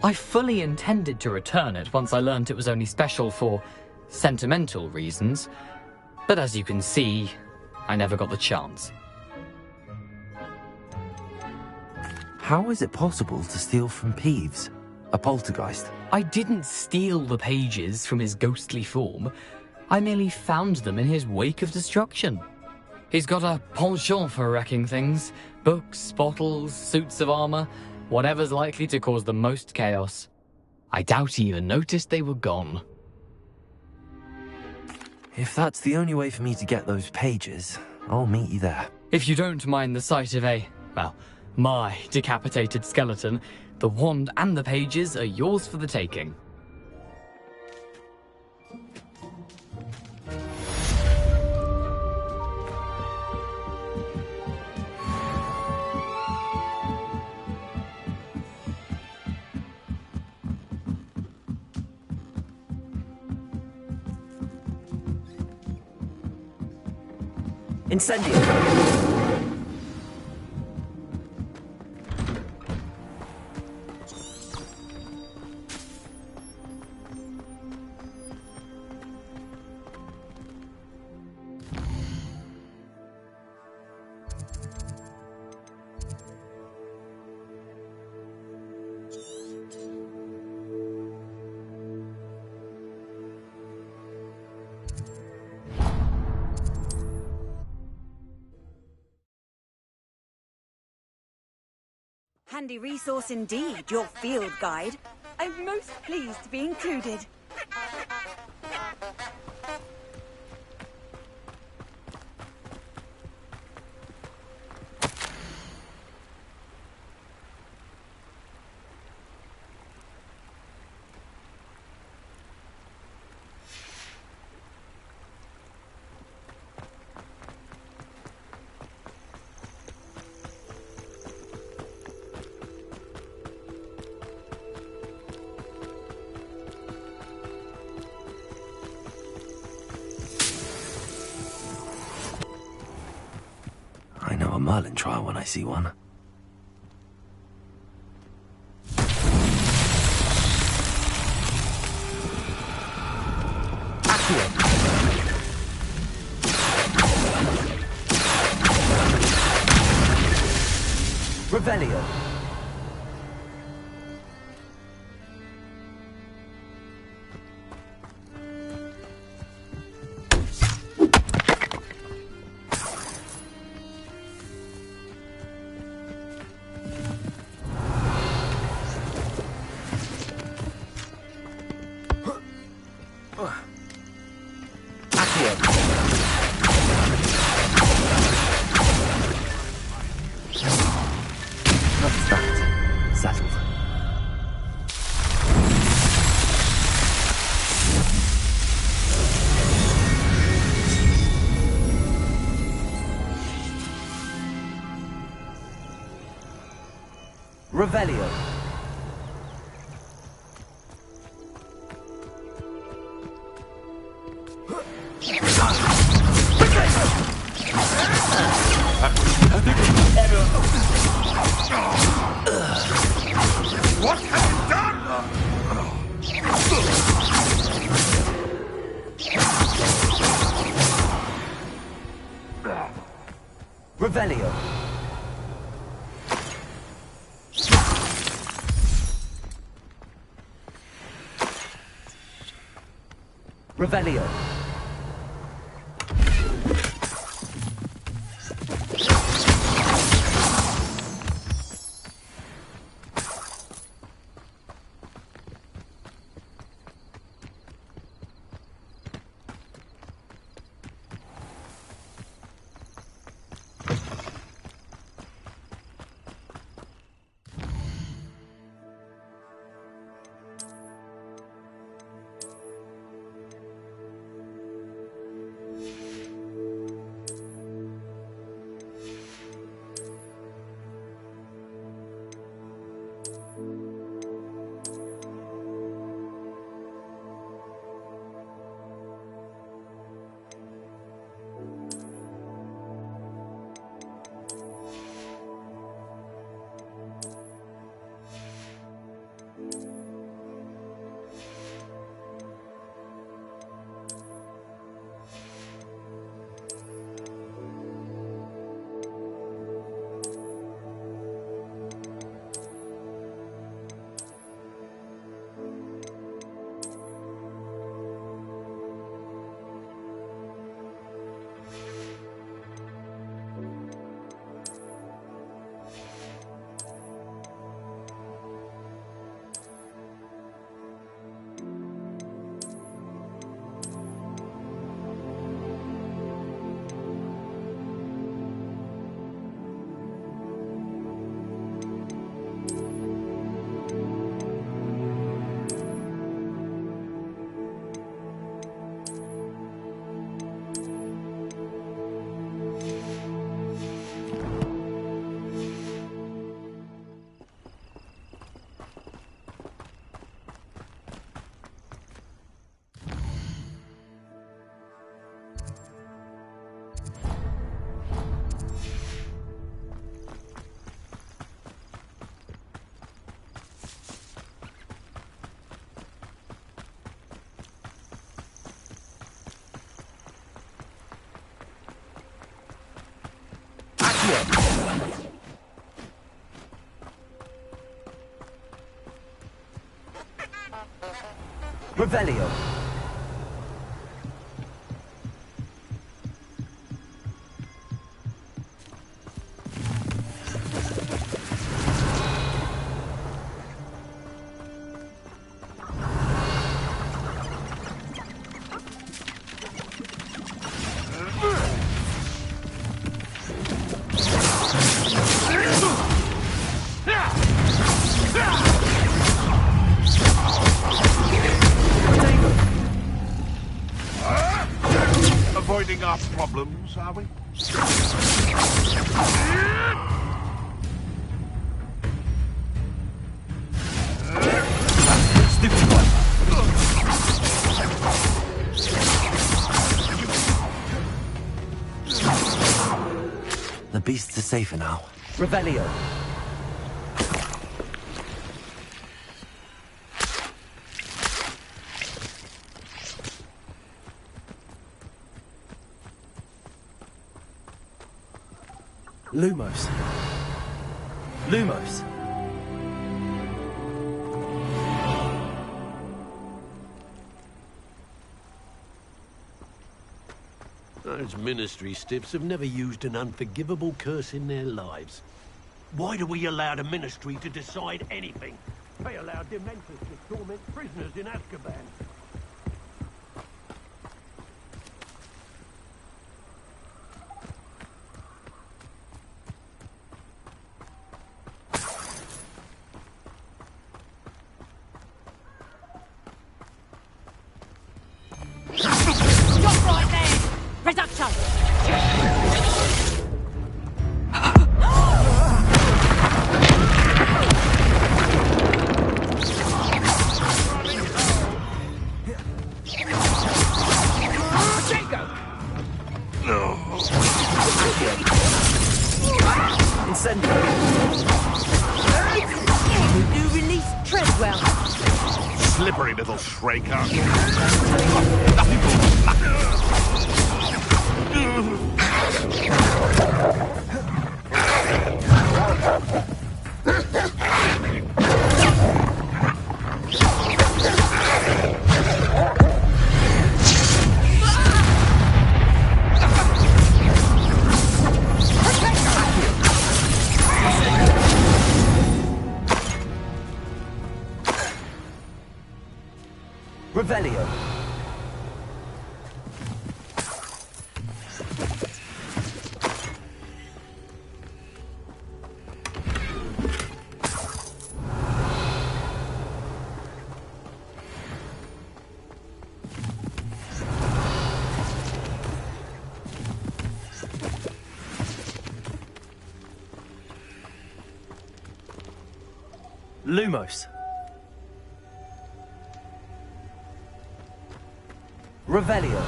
I fully intended to return it once I learned it was only special for sentimental reasons, but as you can see, I never got the chance. How is it possible to steal from Peeves, a poltergeist? I didn't steal the pages from his ghostly form. I merely found them in his wake of destruction. He's got a penchant for wrecking things. Books, bottles, suits of armor, whatever's likely to cause the most chaos. I doubt he even noticed they were gone. If that's the only way for me to get those pages, I'll meet you there. If you don't mind the sight of my decapitated skeleton, the wand and the pages are yours for the taking. Incendio. Handy resource indeed, your field guide. I'm most pleased to be included. I know a Merlin trial when I see one. Revelio. That's that. Settled. Revelio. What have you done? Revelio. Revelio. Revelio. avoiding our problems, are we? The beasts are safer now. Revelio. Lumos. Lumos. Those ministry stiffs have never used an unforgivable curse in their lives. Why do we allow the ministry to decide anything? They allow dementors to torment prisoners in Azkaban. Stop right there! Reduction! You release Treadwell. Slippery little shrieker. Revelio. Lumos. Revelio.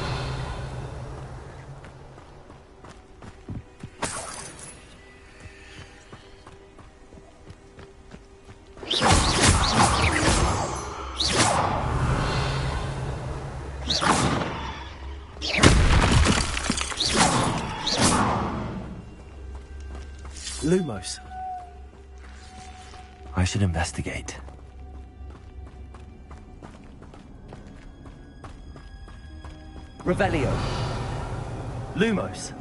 Lumos. I should investigate. Revelio. Lumos.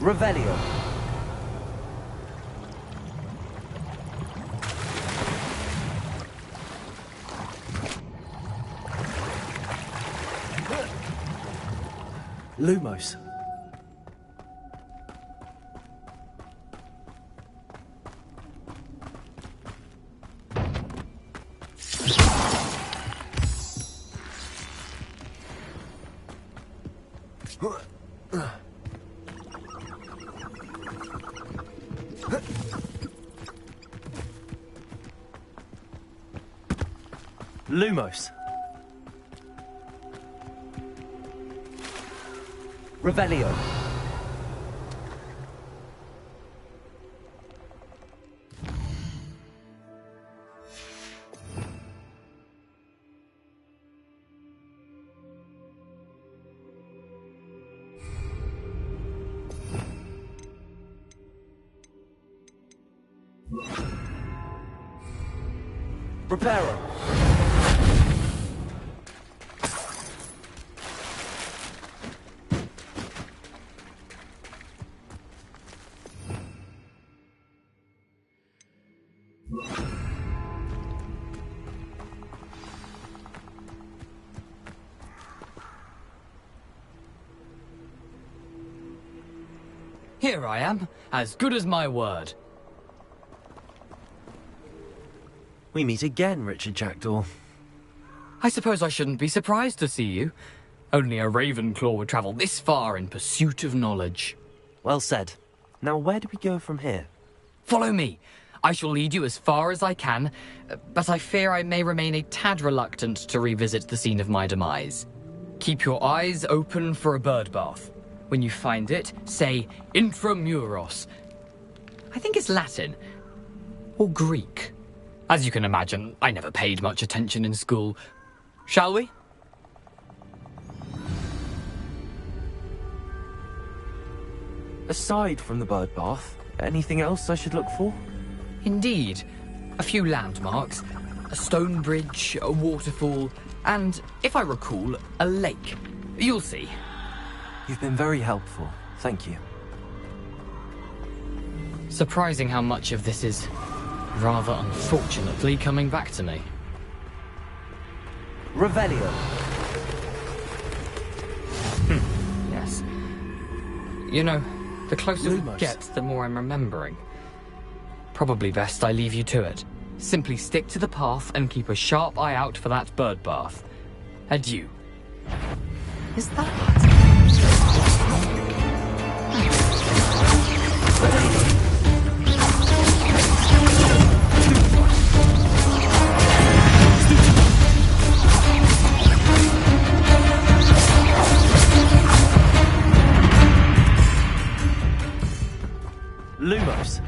Revelio. Lumos. Lumos. Revelio. Reparo. Here I am, as good as my word. We meet again, Richard Jackdaw. I suppose I shouldn't be surprised to see you. Only a Ravenclaw would travel this far in pursuit of knowledge. Well said. Now where do we go from here? Follow me. I shall lead you as far as I can, but I fear I may remain a tad reluctant to revisit the scene of my demise. Keep your eyes open for a bird bath. When you find it, say intramuros. I think it's Latin. Or Greek. As you can imagine, I never paid much attention in school. Shall we? Aside from the bird bath, anything else I should look for? Indeed. A few landmarks, a stone bridge, a waterfall, and, if I recall, a lake. You'll see. You've been very helpful. Thank you. Surprising how much of this is, rather unfortunately, coming back to me. Revelio. Yes. You know, the closer we get, the more I'm remembering. Probably best I leave you to it. Simply stick to the path and keep a sharp eye out for that bird bath. Adieu. Is that... Lumos.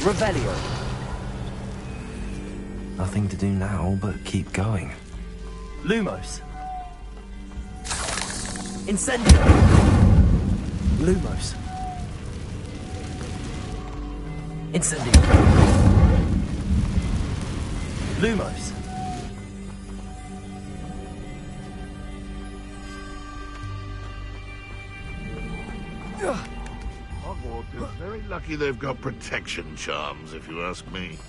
Revelio. Nothing to do now but keep going. Lumos. Incendio. Lumos. Incendio. Lumos. Hogwarts is very lucky they've got protection charms, if you ask me.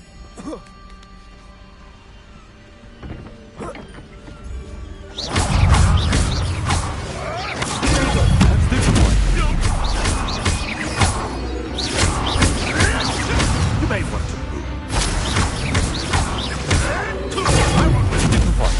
You may want to move. I want this different one.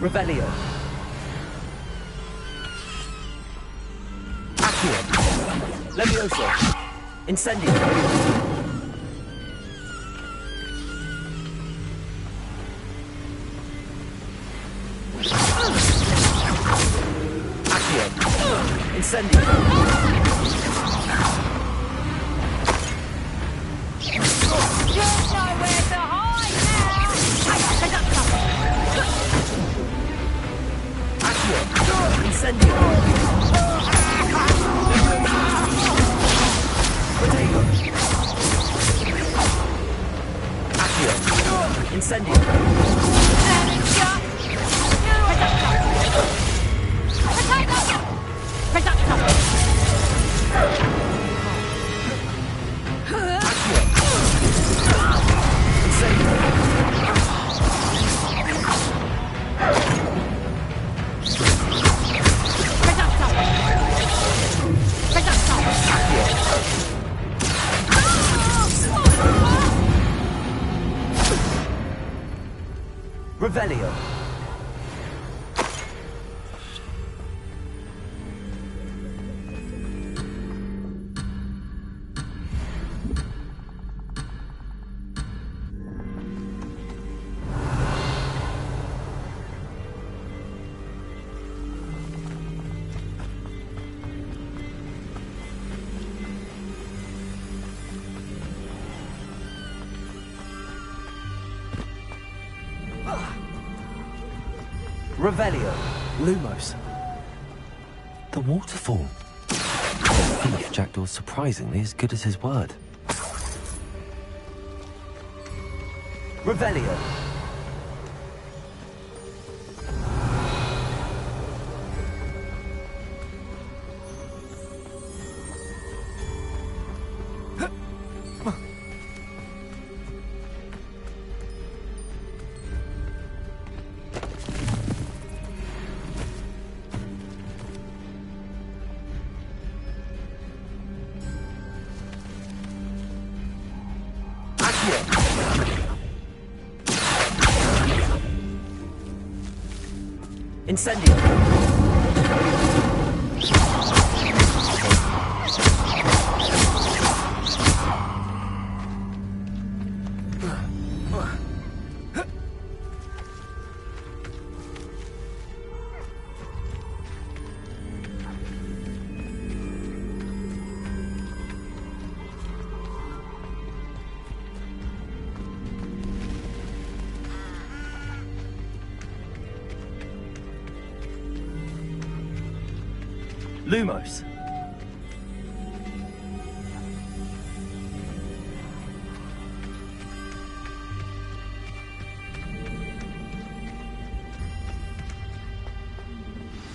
Revelio. Accio. Levioso. Incendio. Accio. Incendio. There's nowhere to hide now! Incendio. Protego. Accio. Incendio. Revelio. Revelio. Lumos. The waterfall. The thief Jackdaw's surprisingly as good as his word. Revelio. Incendio. Lumos.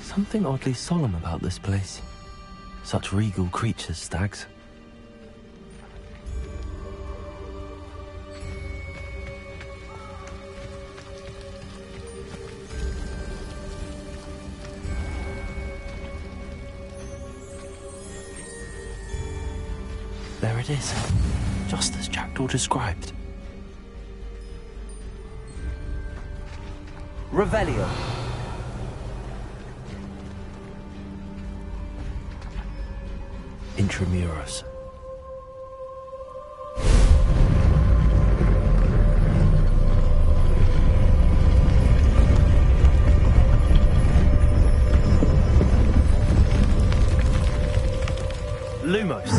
Something oddly solemn about this place. Such regal creatures, stags. There it is, just as Jackdaw described. Revelio. Intramuros. Lumos.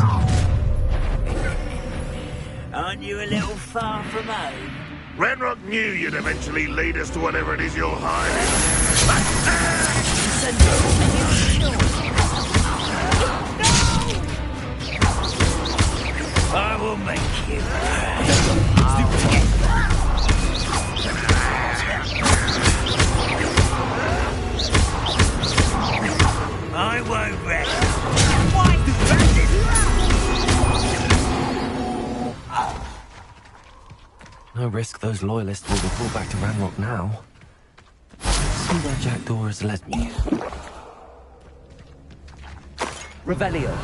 Aren't you a little far from home? Ranrock knew you'd eventually lead us to whatever it is you're hiding. I will make you. I won't rest. Why do No risk those loyalists will be pulled back to Ranrock now. See where Jackdaw has led me. Revelio.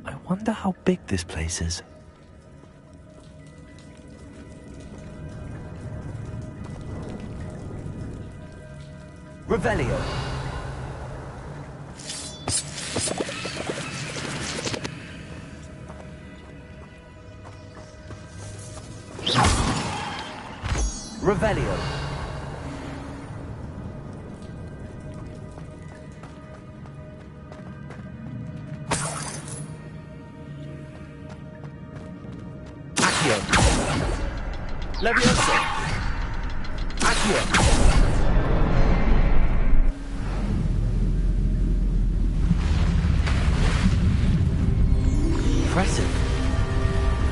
I wonder how big this place is. Revelio. Revelio. Leviosa. Accio. Impressive.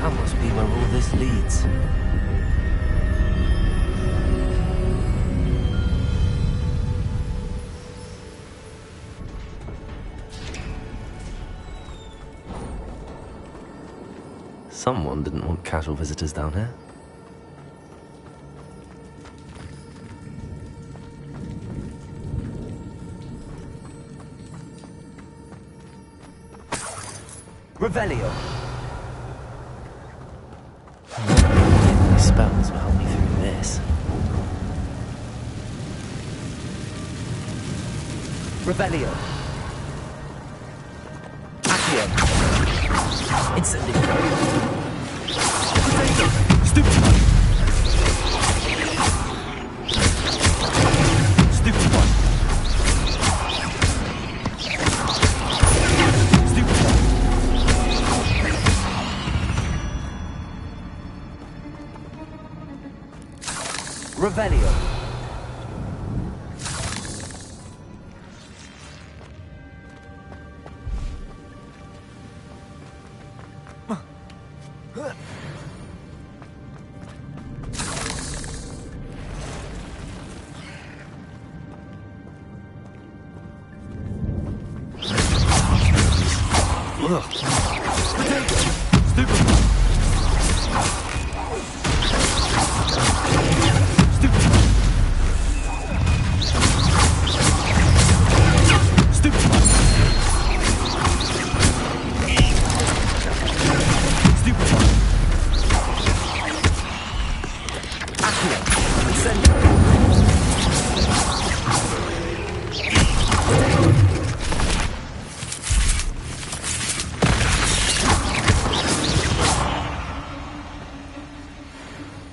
That must be where all this leads. Someone didn't want casual visitors down here. Revelio. My spells will help me through this. Revelio. Accio. Instantly. Stupid one. Stupid one. Stupid one. Revelio.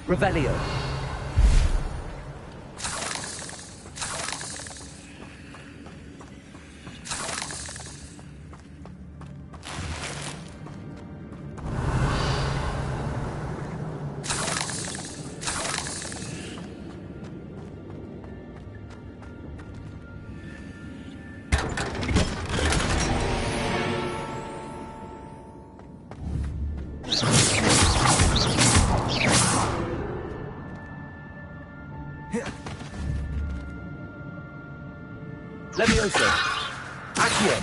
Revelio. Levioso. Accio.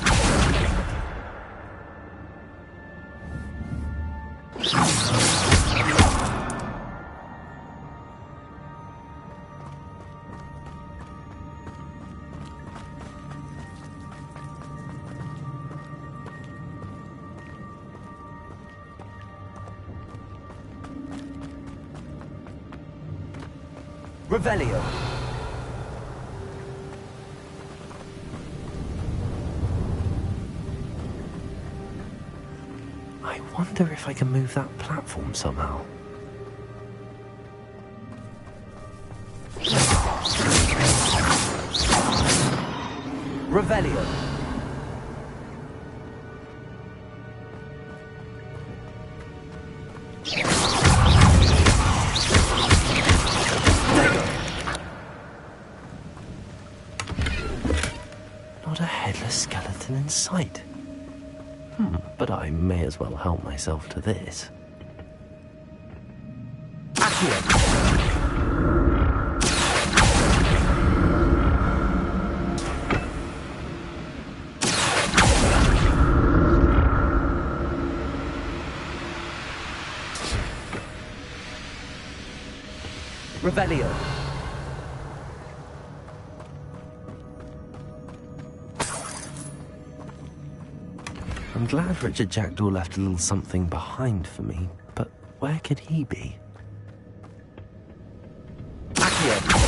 Revelio. I wonder if I can move that platform somehow. Revelio. Not a headless skeleton in sight. But I may as well help myself to this. Accio. Revelio. I'm glad Richard Jackdaw left a little something behind for me, but where could he be? Accio.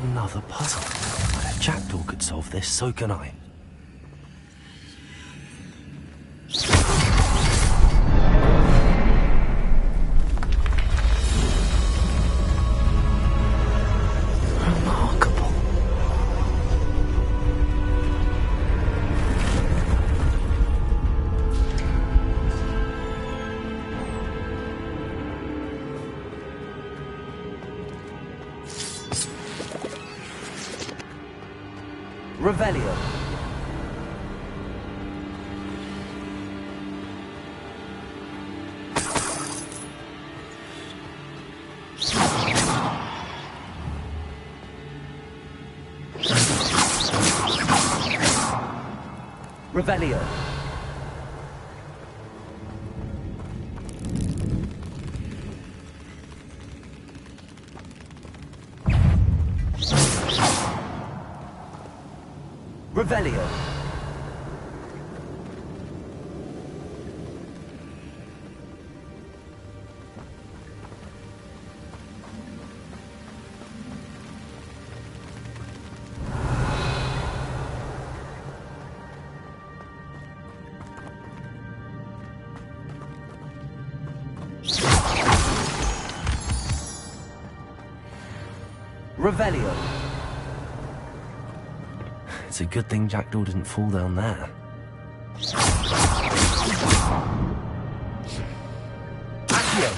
Another puzzle. If Jackdaw could solve this, so can I. Remarkable. Revelio. Revelio. Revelio. Revelio. It's a good thing Jackdaw didn't fall down there. Accio.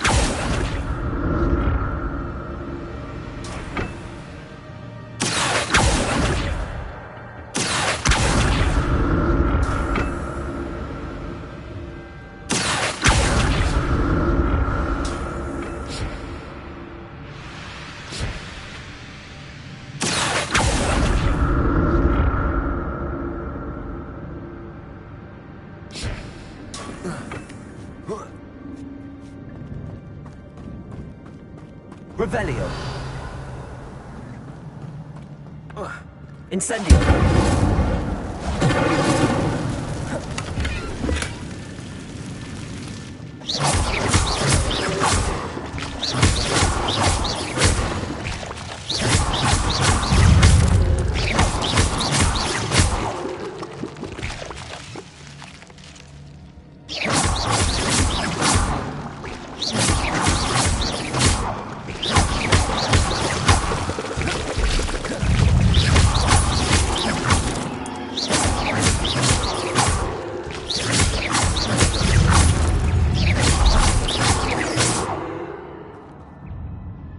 Revelio. Incendio.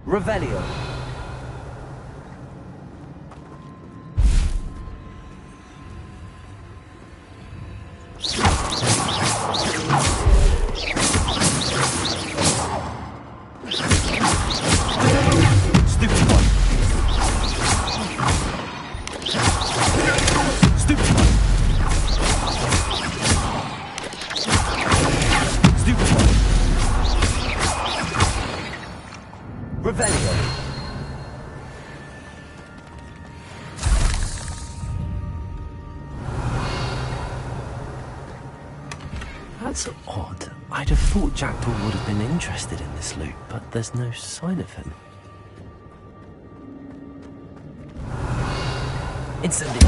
Revelio. Stupid one. Stupid one. Stupid one. Revelio. That's odd. I'd have thought Jackdaw would have been interested in this loot, but there's no sign of him. Incendio.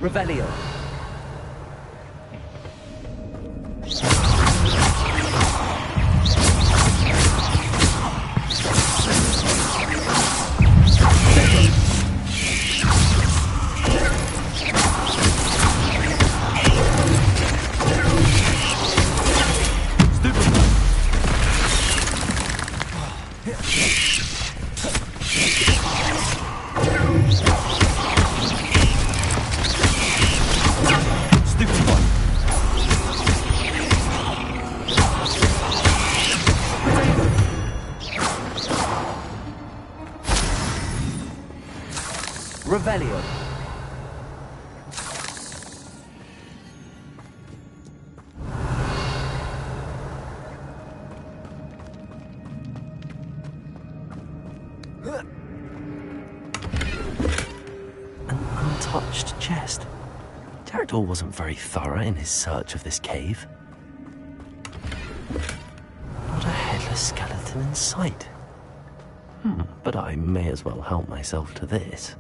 Revelio. Revelio. An untouched chest. Jackdaw wasn't very thorough in his search of this cave. Not a headless skeleton in sight. But I may as well help myself to this.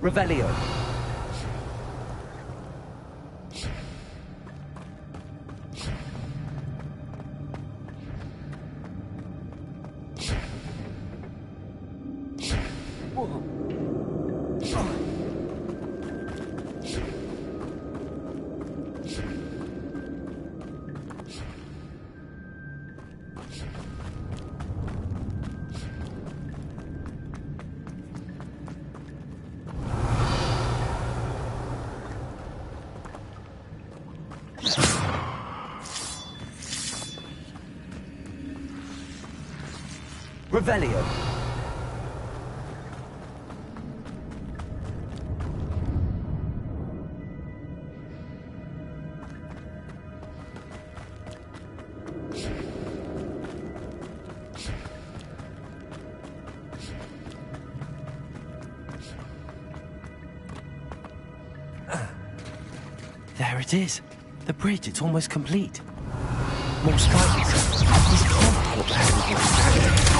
Revelio. Revelio. There it is. The bridge, it's almost complete. More spiders. These can't be what the hell is happening.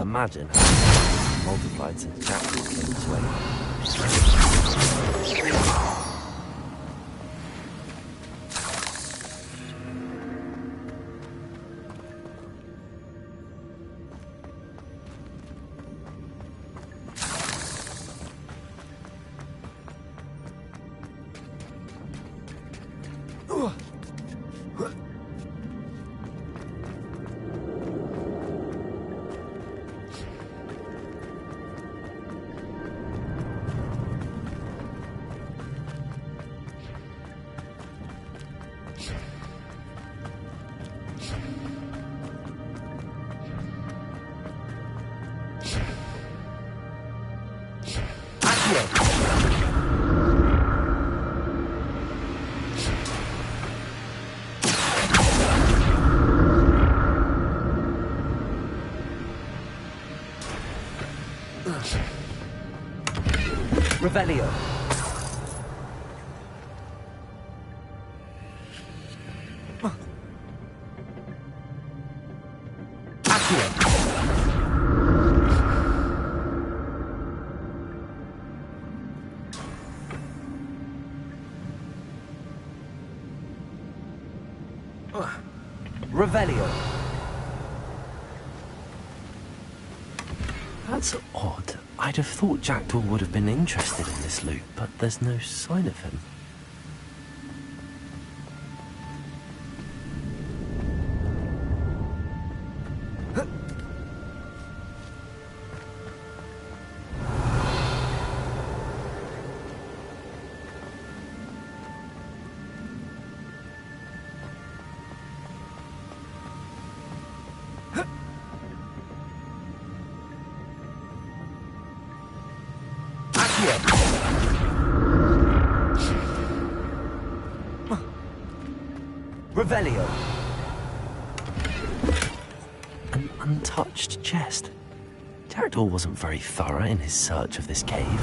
Imagine how multiplied since chapters came this way. Revelio. Revelio. That's odd. I'd have thought Jackdaw would have been interested in this loot, but there's no sign of him. Revelio. An untouched chest. Jackdaw wasn't very thorough in his search of this cave.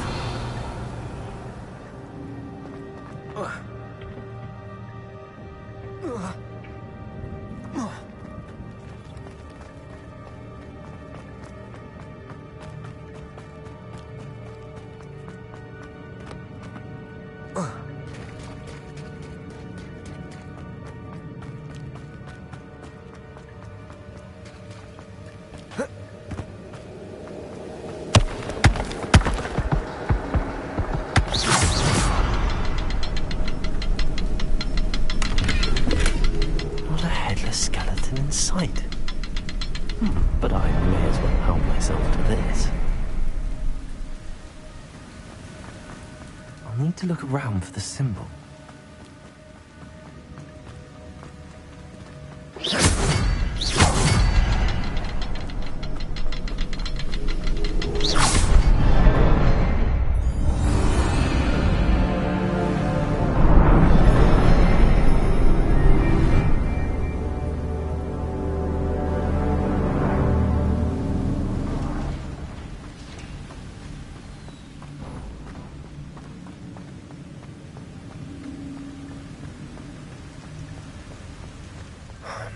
Skeleton in sight. But I may as well help myself to this. I'll need to look around for the symbol.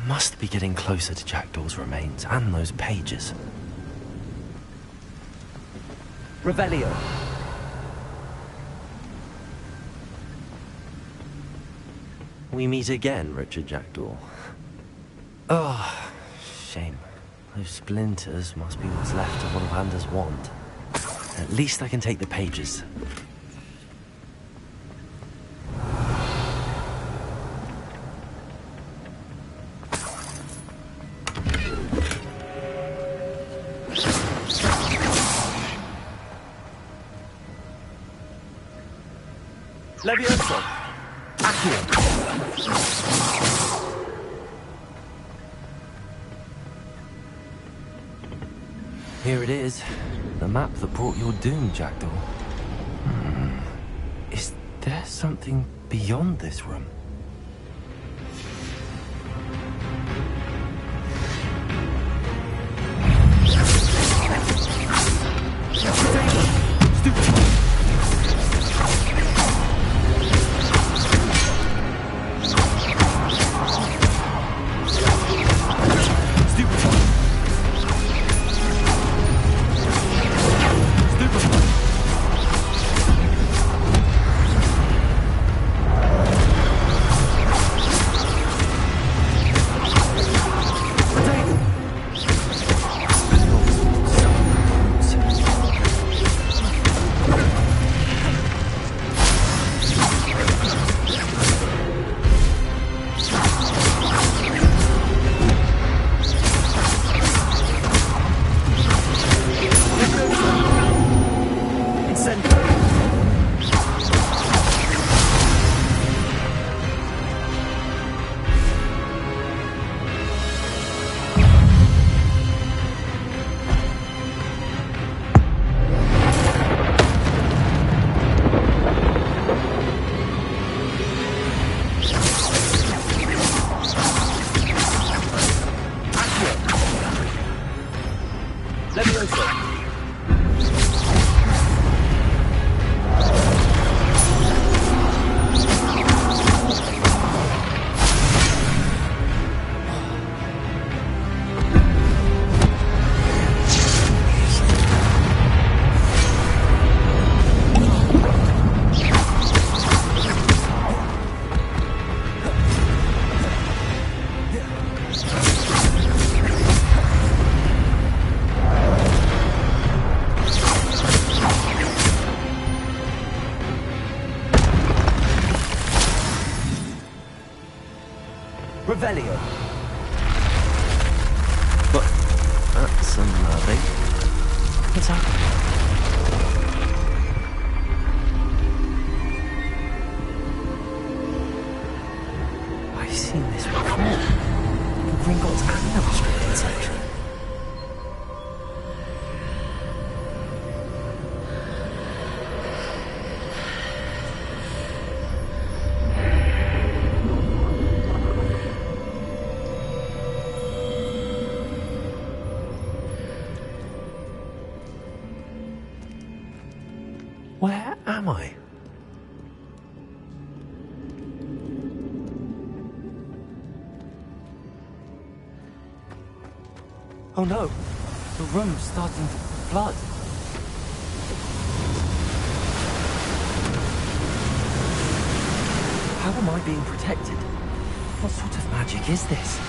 Must be getting closer to Jackdaw's remains and those pages. Revelio. We meet again, Richard Jackdaw. Oh, shame. Those splinters must be what's left of Ollivander's wand. At least I can take the pages. Levioso. Accio. Here it is. The map that brought your doom, Jackdaw. Is there something beyond this room? Revelio. But that's unnerving. What's happening? I've seen this before. The Gringotts and illustrated section. Where am I? Oh no, the room's starting to flood. How am I being protected? What sort of magic is this?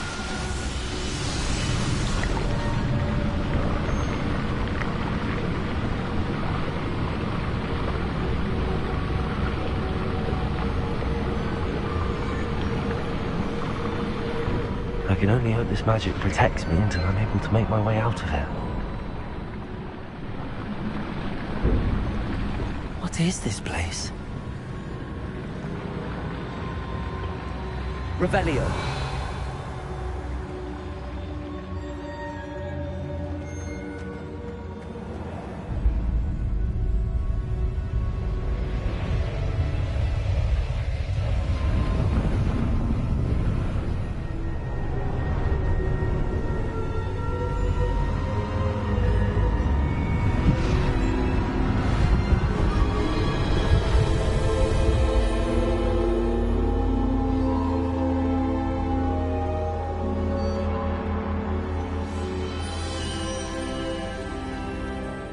I can only hope this magic protects me until I'm able to make my way out of here. What is this place? Revelio.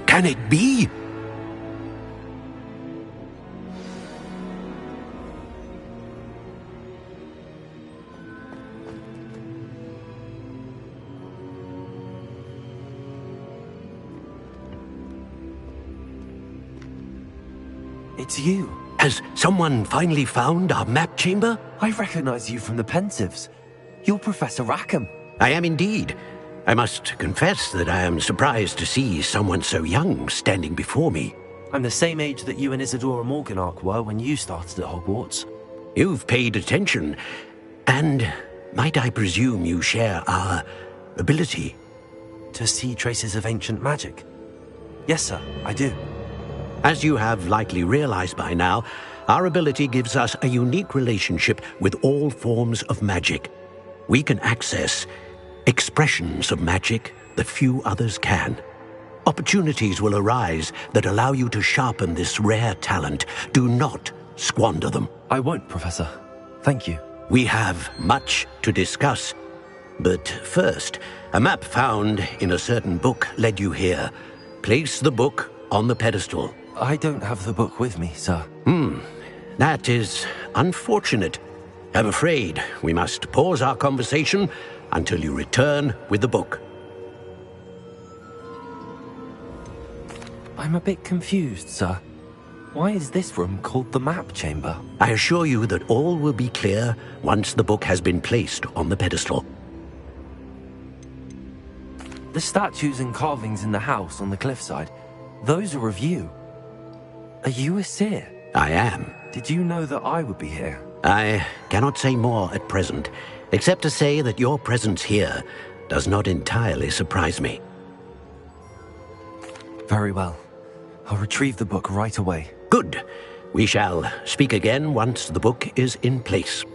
Can it be? It's you. Has someone finally found our map chamber? I recognize you from the Pensives. You're Professor Rackham. I am indeed. I must confess that I am surprised to see someone so young standing before me. I'm the same age that you and Isadora Morganach were when you started at Hogwarts. You've paid attention, and might I presume you share our ability? To see traces of ancient magic? Yes, sir, I do. As you have likely realized by now, our ability gives us a unique relationship with all forms of magic. We can access expressions of magic that few others can. Opportunities will arise that allow you to sharpen this rare talent. Do not squander them. I won't, Professor. Thank you. We have much to discuss. But first, a map found in a certain book led you here. Place the book on the pedestal. I don't have the book with me, sir. That is unfortunate. I'm afraid we must pause our conversation until you return with the book. I'm a bit confused, sir. Why is this room called the map chamber? I assure you that all will be clear once the book has been placed on the pedestal. The statues and carvings in the house on the cliffside, those are of you. Are you a seer? I am. Did you know that I would be here? I cannot say more at present, except to say that your presence here does not entirely surprise me. Very well. I'll retrieve the book right away. Good. We shall speak again once the book is in place.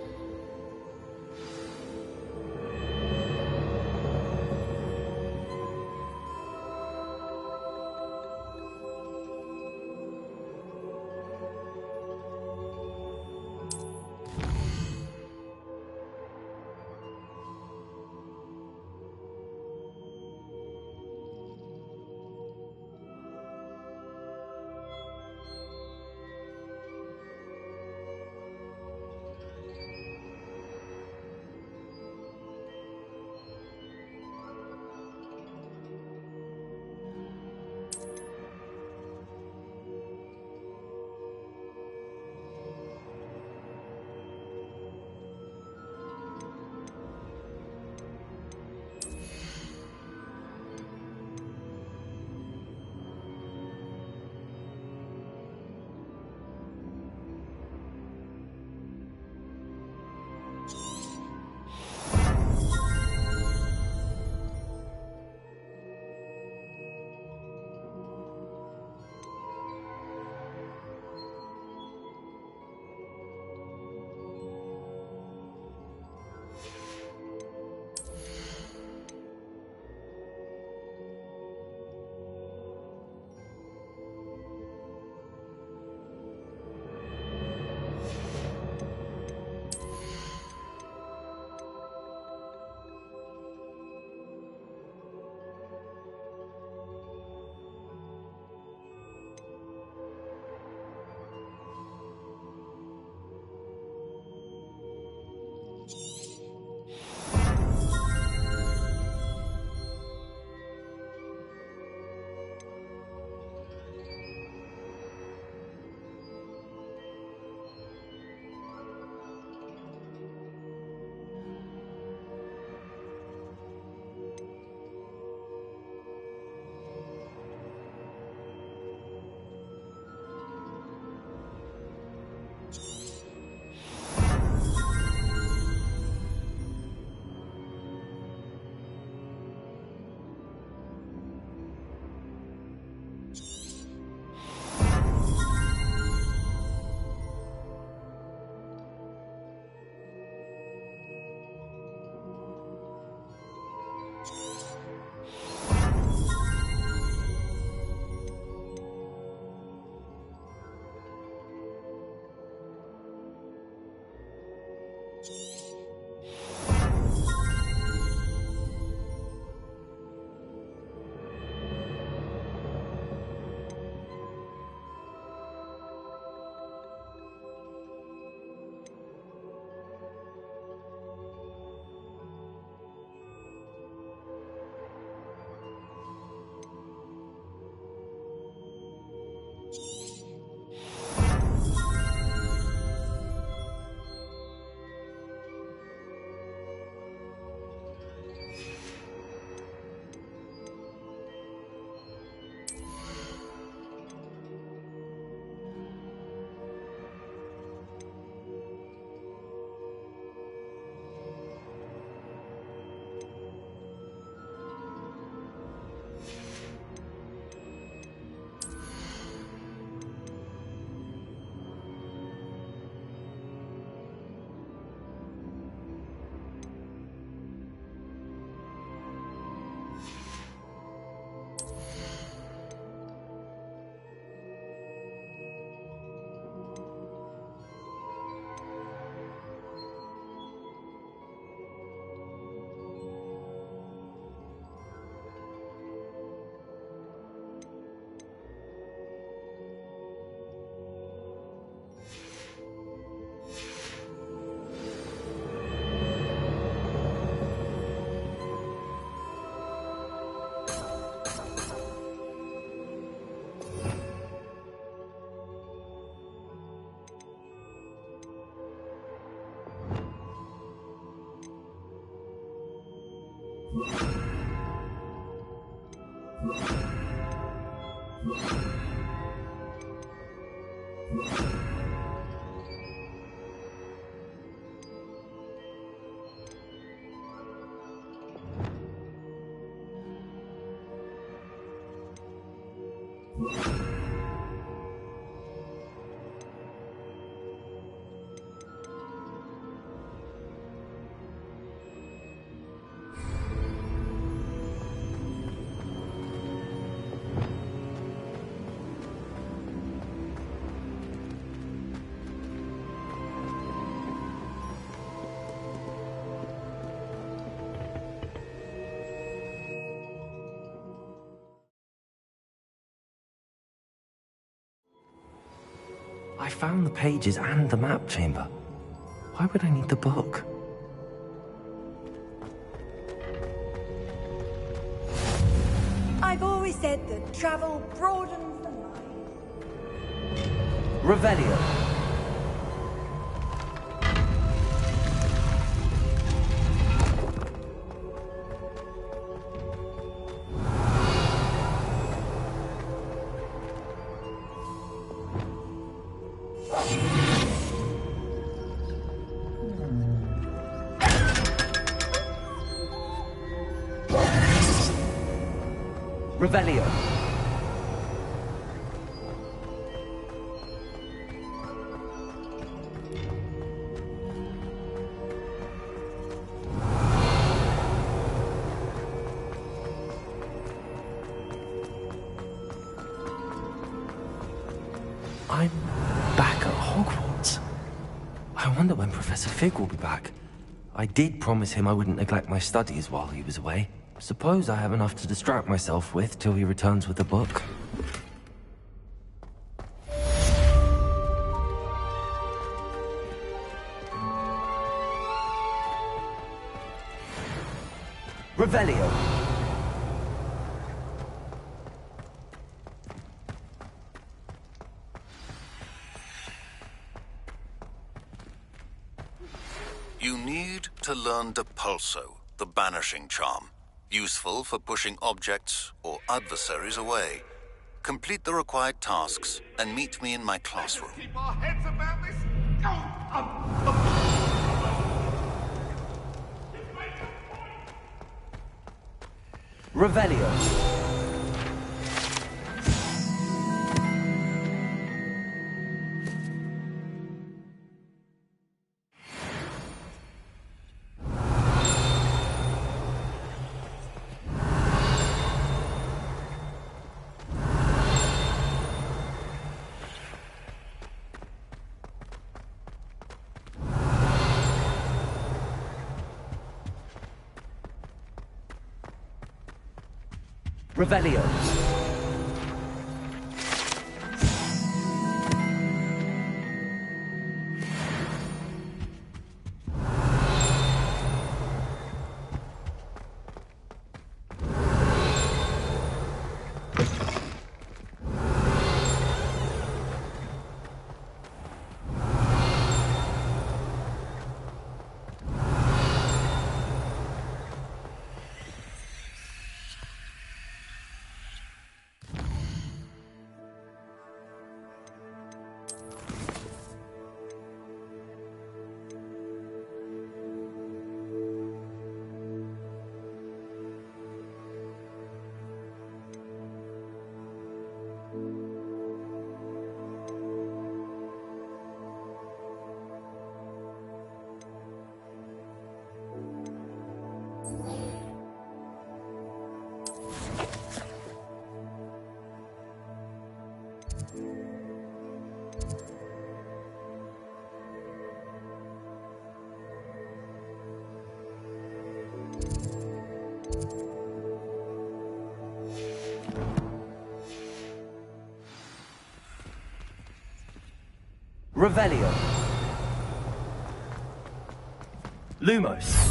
I found the pages and the map chamber. Why would I need the book? I've always said that travel broadens the mind. Revelio. Revelio. I'm back at Hogwarts. I wonder when Professor Fig will be back. I did promise him I wouldn't neglect my studies while he was away. Suppose I have enough to distract myself with till he returns with the book. Revelio. You need to learn Depulso, the banishing charm. Useful for pushing objects or adversaries away. Complete the required tasks and meet me in my classroom. Keep our heads about this. Revelio. Revelio. Revelio. Lumos.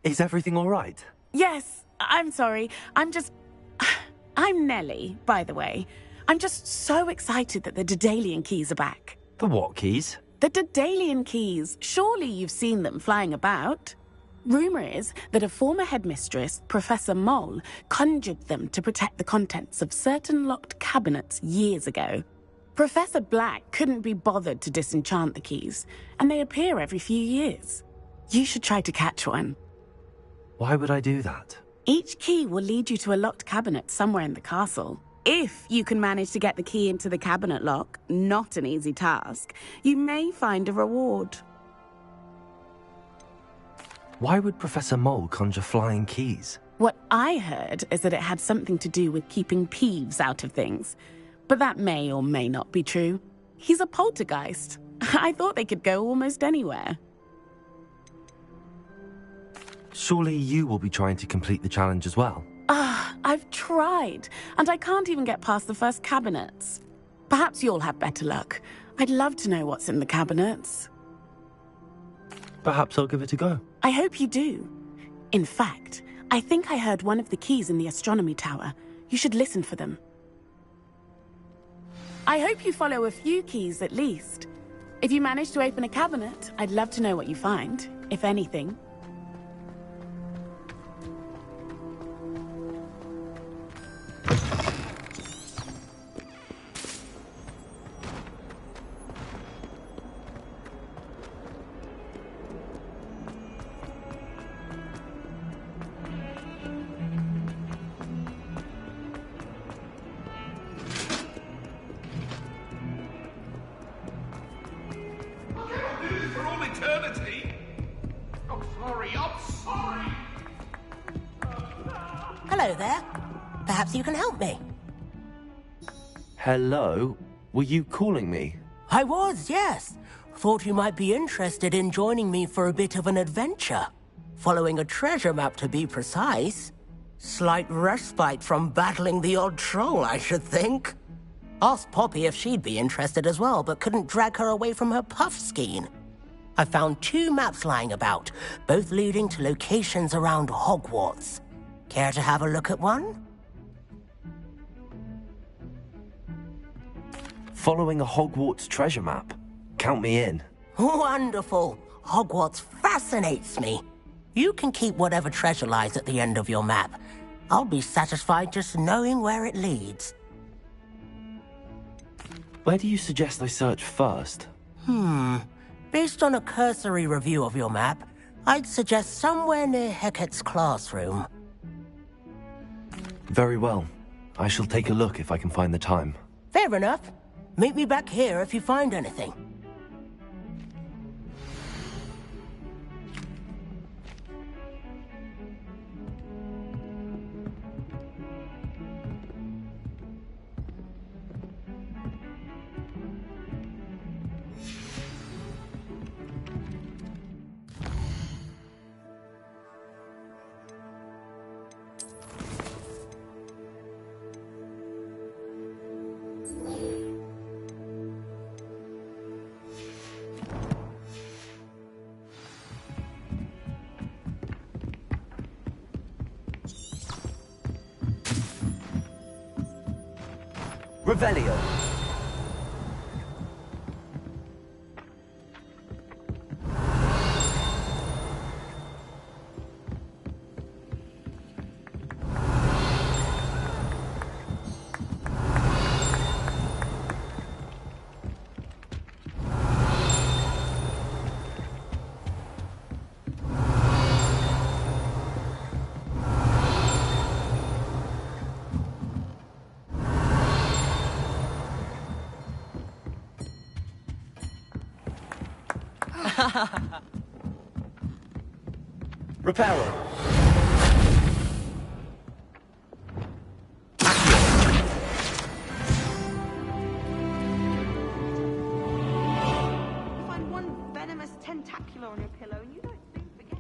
Is everything all right? Yes, I'm sorry. I'm Nellie, by the way. I'm just so excited that the Daedalian keys are back. The what keys? The Daedalian keys. Surely you've seen them flying about. Rumour is that a former headmistress, Professor Mole, conjured them to protect the contents of certain locked cabinets years ago. Professor Black couldn't be bothered to disenchant the keys, and they appear every few years. You should try to catch one. Why would I do that? Each key will lead you to a locked cabinet somewhere in the castle. If you can manage to get the key into the cabinet lock, not an easy task, you may find a reward. Why would Professor Mole conjure flying keys? What I heard is that it had something to do with keeping Peeves out of things. But that may or may not be true. He's a poltergeist. I thought they could go almost anywhere. Surely you will be trying to complete the challenge as well. I've tried, and I can't even get past the first cabinets. Perhaps you'll have better luck. I'd love to know what's in the cabinets. Perhaps I'll give it a go. I hope you do. In fact, I think I heard one of the keys in the astronomy tower. You should listen for them. I hope you follow a few keys at least. If you manage to open a cabinet, I'd love to know what you find, if anything. Hello there. Perhaps you can help me. Hello? Were you calling me? I was, yes. Thought you might be interested in joining me for a bit of an adventure. Following a treasure map, to be precise. Slight respite from battling the odd troll, I should think. Asked Poppy if she'd be interested as well, but couldn't drag her away from her puff skein. I found 2 maps lying about, both leading to locations around Hogwarts. Care to have a look at one? Following a Hogwarts treasure map? Count me in. Wonderful. Hogwarts fascinates me. You can keep whatever treasure lies at the end of your map. I'll be satisfied just knowing where it leads. Where do you suggest I search first? Based on a cursory review of your map, I'd suggest somewhere near Hecat's classroom. Very well. I shall take a look if I can find the time. Fair enough. Meet me back here if you find anything. Revelio. Reparo. Find one venomous tentacular on your pillow and you don't soon forget.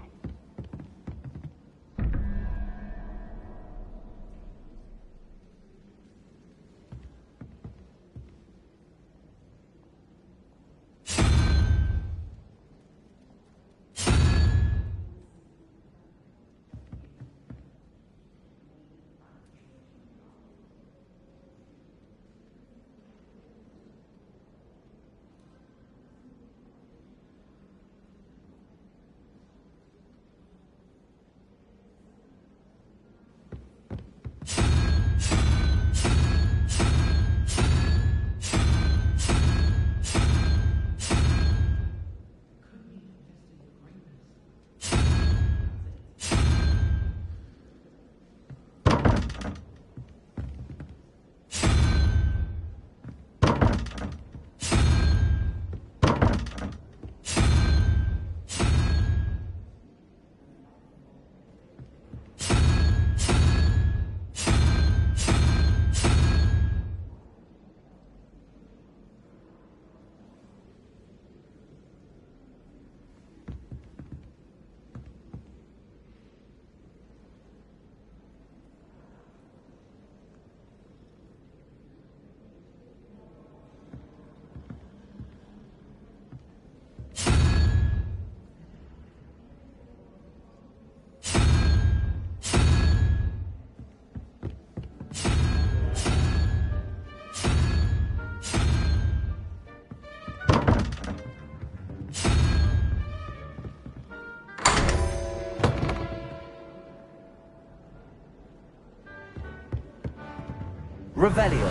Revelio.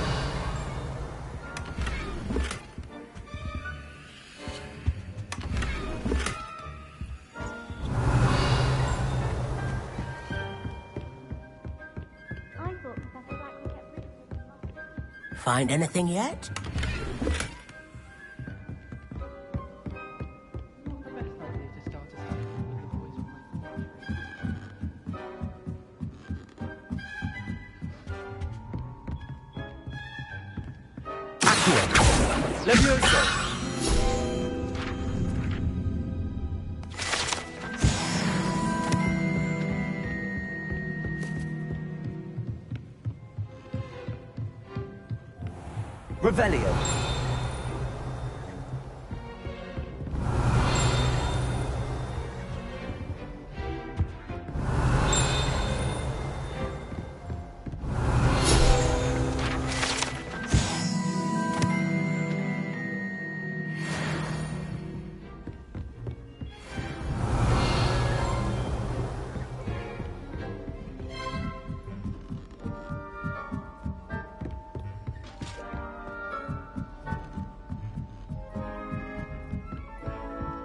Find anything yet? Levioso. Revelio.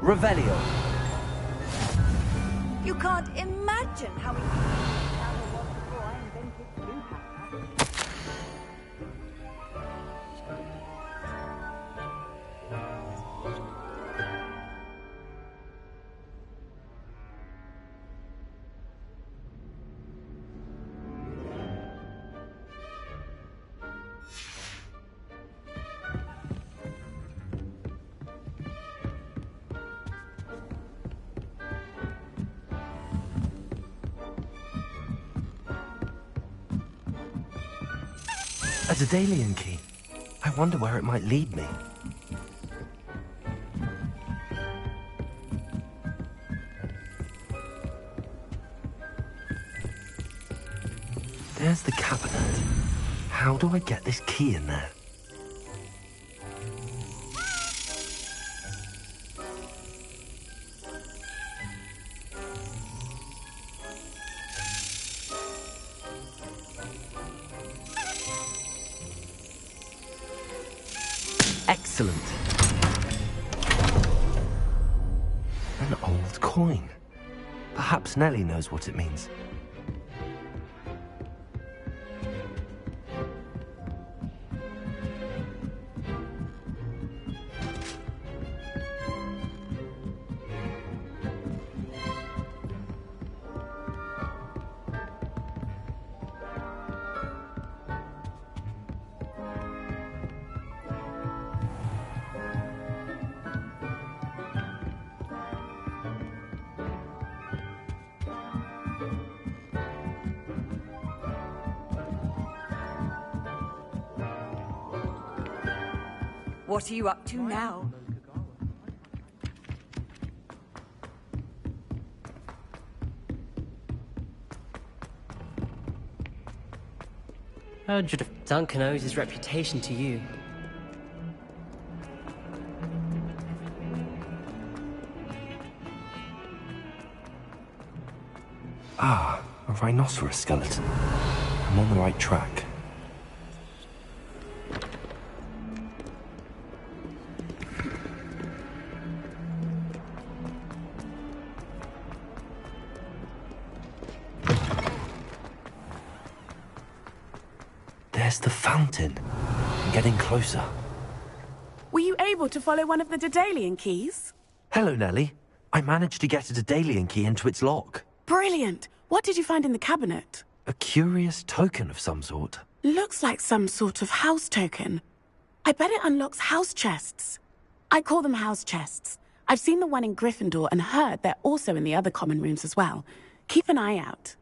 Revelio. You can't imagine how many travel was before I invented blue powder. A Daedalian key. I wonder where it might lead me. There's the cabinet. How do I get this key in there? Excellent. An old coin. Perhaps Nellie knows what it means. What are you up to now? How should Duncan owes his reputation to you? Ah, a rhinoceros skeleton. I'm on the right track. There's the fountain. I'm getting closer. Were you able to follow one of the Daedalian keys? Hello, Nellie. I managed to get a Daedalian key into its lock. Brilliant! What did you find in the cabinet? A curious token of some sort. Looks like some sort of house token. I bet it unlocks house chests. I call them house chests. I've seen the one in Gryffindor and heard they're also in the other common rooms as well. Keep an eye out.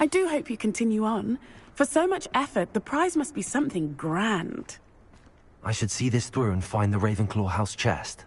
I do hope you continue on. For so much effort, the prize must be something grand. I should see this through and find the Ravenclaw house chest.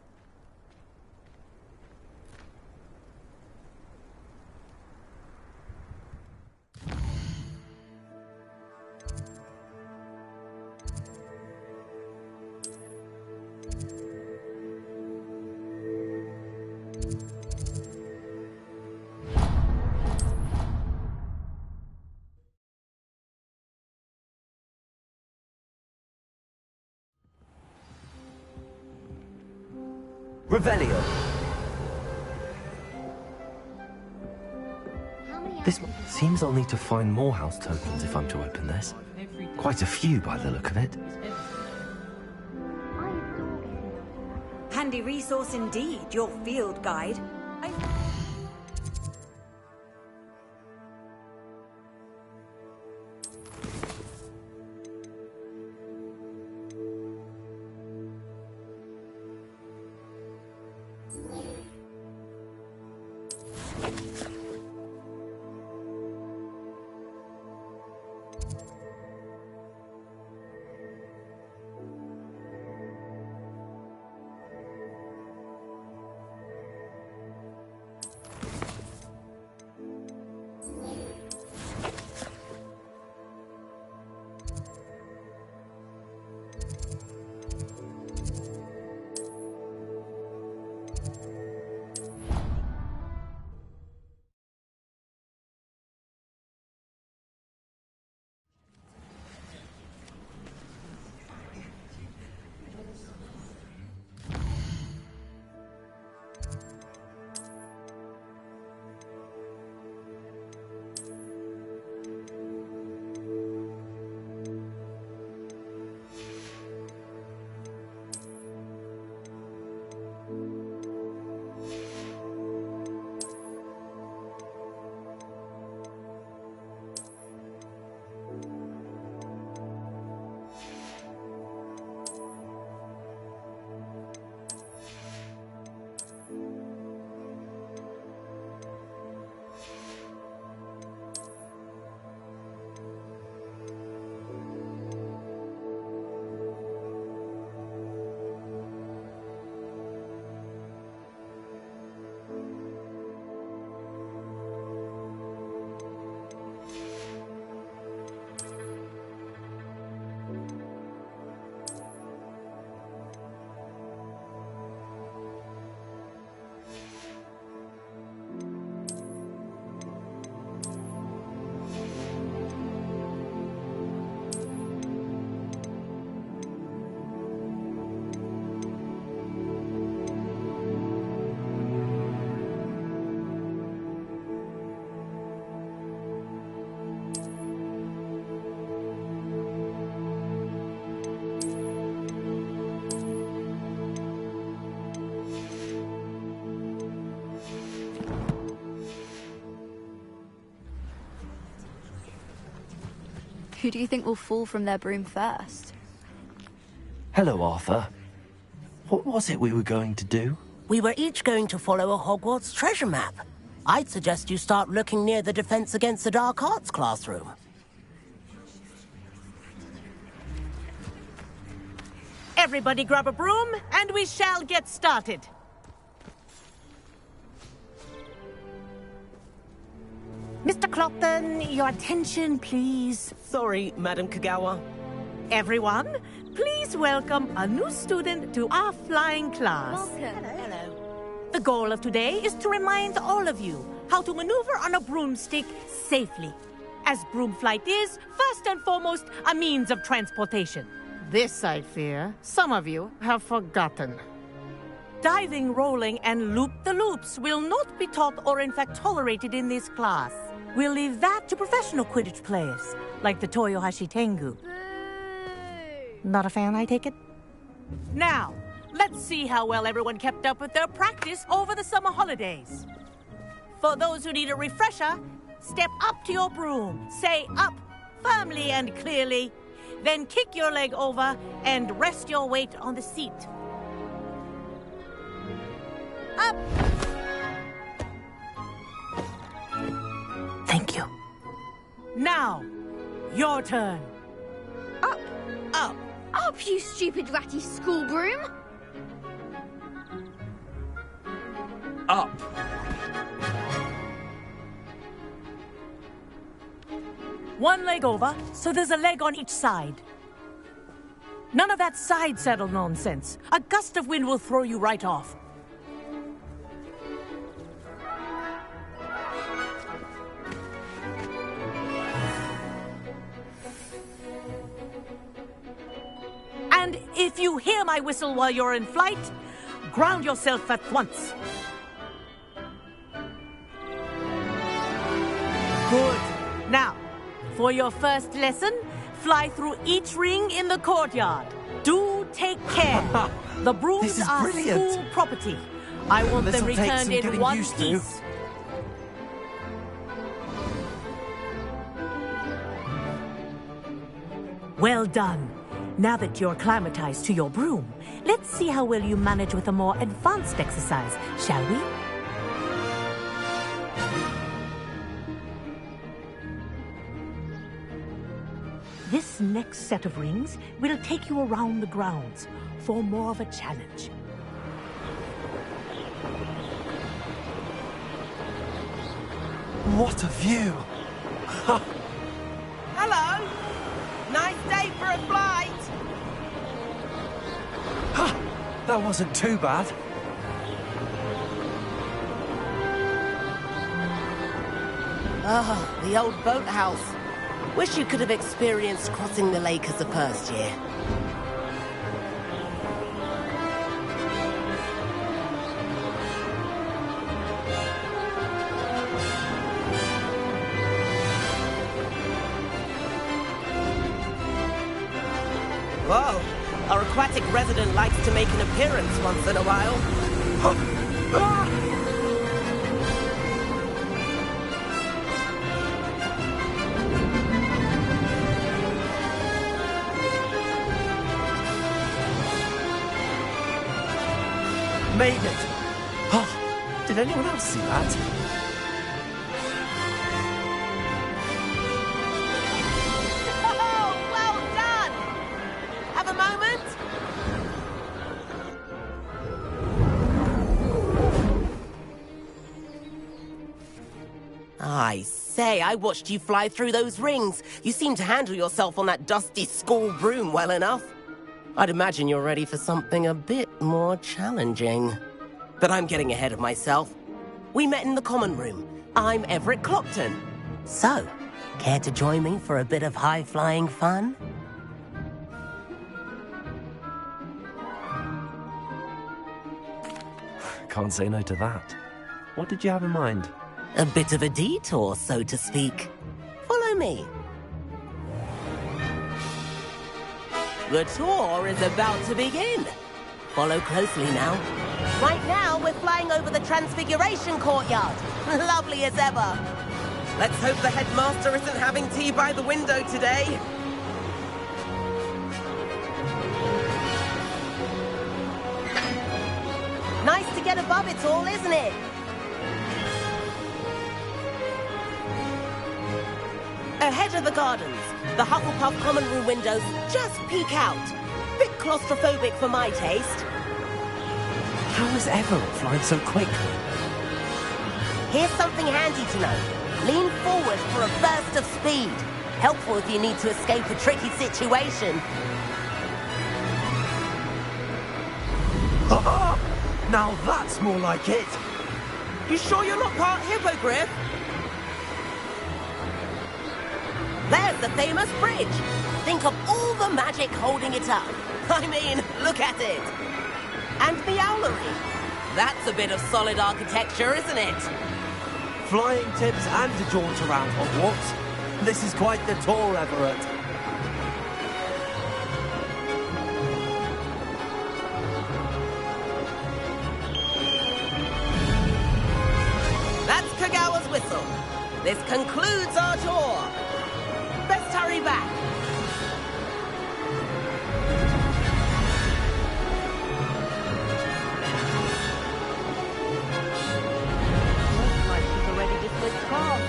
Revelio. This seems I'll need to find more house tokens if I'm to open this. Quite a few by the look of it. Handy resource indeed, your field guide. Who do you think will fall from their broom first? Hello, Arthur. What was it we were going to do? We were each going to follow a Hogwarts treasure map. I'd suggest you start looking near the Defense Against the Dark Arts classroom. Everybody grab a broom, and we shall get started. Mr. Clopton, your attention, please. Sorry, Madam Kagawa. Everyone, please welcome a new student to our flying class. Welcome. Hello. The goal of today is to remind all of you how to maneuver on a broomstick safely, as broom flight is, first and foremost, a means of transportation. This, I fear, some of you have forgotten. Diving, rolling, and loop-the-loops will not be taught or in fact tolerated in this class. We'll leave that to professional Quidditch players, like the Toyohashi Tengu. Not a fan, I take it? Now, let's see how well everyone kept up with their practice over the summer holidays. For those who need a refresher, step up to your broom, say up firmly and clearly, then kick your leg over and rest your weight on the seat. Up! Thank you. Now, your turn. Up! Up! Up, you stupid ratty school broom! Up! One leg over, so there's a leg on each side. None of that side saddle nonsense. A gust of wind will throw you right off. And if you hear my whistle while you're in flight, Ground yourself at once. Good. Now, for your first lesson, fly through each ring in the courtyard. Do take care. The brooms are brilliant. school property. I want them This'll take returned some in getting one used to. piece. Well done. Now that you're acclimatized to your broom, let's see how well you manage with a more advanced exercise, shall we? This next set of rings will take you around the grounds for more of a challenge. What a view! Hello! Nice day for a flight! That wasn't too bad. Ah, the old boathouse. Wish you could have experienced crossing the lake as a first year. Whoa, our aquatic resident likes to make an appearance once in a while. Made it! Oh, did anyone else see that? Oh, well done! Have a moment? I say, I watched you fly through those rings. You seem to handle yourself on that dusty school broom well enough. I'd imagine you're ready for something a bit more challenging. But I'm getting ahead of myself. We met in the common room. I'm Everett Clopton. So, care to join me for a bit of high-flying fun? Can't say no to that. What did you have in mind? A bit of a detour, so to speak. Follow me. The tour is about to begin. Follow closely now. Right now, we're flying over the Transfiguration Courtyard. Lovely as ever. Let's hope the headmaster isn't having tea by the window today. Nice to get above it all, isn't it? Ahead of the gardens, the Hufflepuff common room windows just peek out. Bit claustrophobic for my taste. How is Everett flying so quickly? Here's something handy to know. Lean forward for a burst of speed. Helpful if you need to escape a tricky situation. Now that's more like it. You sure you're not part hippogriff? There's the famous bridge. Think of all the magic holding it up. I mean, look at it. And the owlery. That's a bit of solid architecture, isn't it? Flying tips and a jaunt around Hogwarts. This is quite the tour, Everett. That's Kagawa's whistle. This concludes our tour. Best hurry back. Looks like she's already dismissed class.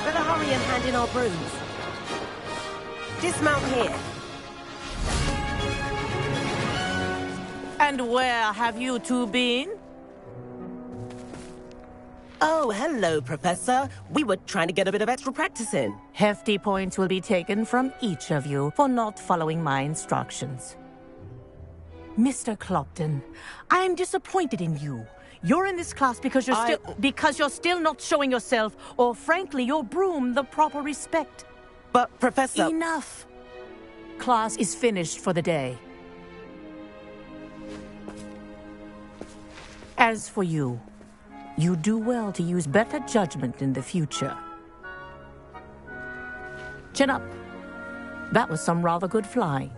Better hurry and hand in our brooms. Dismount here. And where have you two been? Oh, hello, Professor. We were trying to get a bit of extra practice in. Hefty points will be taken from each of you for not following my instructions. Mr. Clopton, I am disappointed in you. You're in this class because you're still not showing yourself, or frankly, your broom the proper respect. But, Professor... Enough. Class is finished for the day. As for you, you do well to use better judgment in the future. Chin up. That was some rather good flying.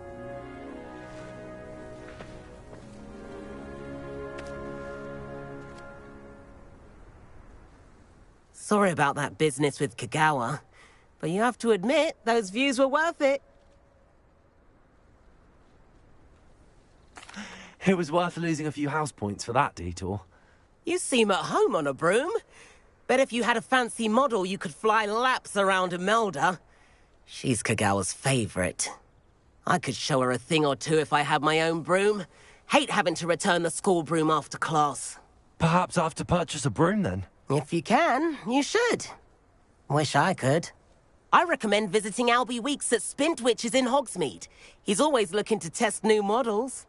Sorry about that business with Kagawa, but you have to admit, those views were worth it. It was worth losing a few house points for that detour. You seem at home on a broom. Bet if you had a fancy model, you could fly laps around Imelda. She's Kagawa's favorite. I could show her a thing or two if I had my own broom. Hate having to return the school broom after class. Perhaps I have to purchase a broom then? If you can, you should. Wish I could. I recommend visiting Albie Weeks at Spintwitches in Hogsmeade. He's always looking to test new models.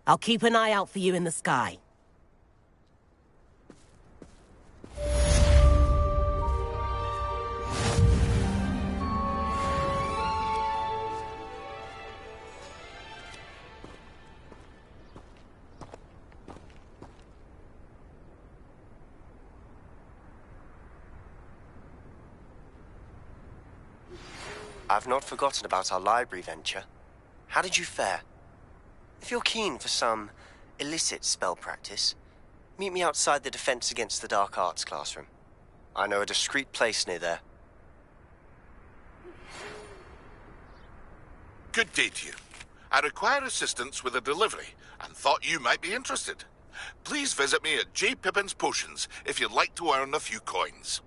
I'll keep an eye out for you in the sky. I've not forgotten about our library venture. How did you fare? If you're keen for some illicit spell practice, meet me outside the Defense Against the Dark Arts classroom. I know a discreet place near there. Good day to you. I require assistance with a delivery and thought you might be interested. Please visit me at J. Pippin's Potions if you'd like to earn a few coins.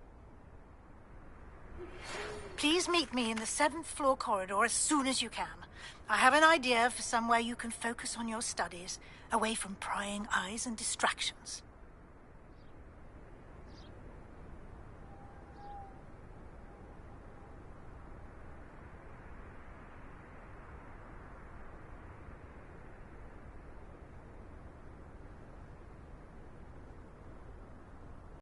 Please meet me in the 7th floor corridor as soon as you can. I have an idea for somewhere you can focus on your studies, away from prying eyes and distractions.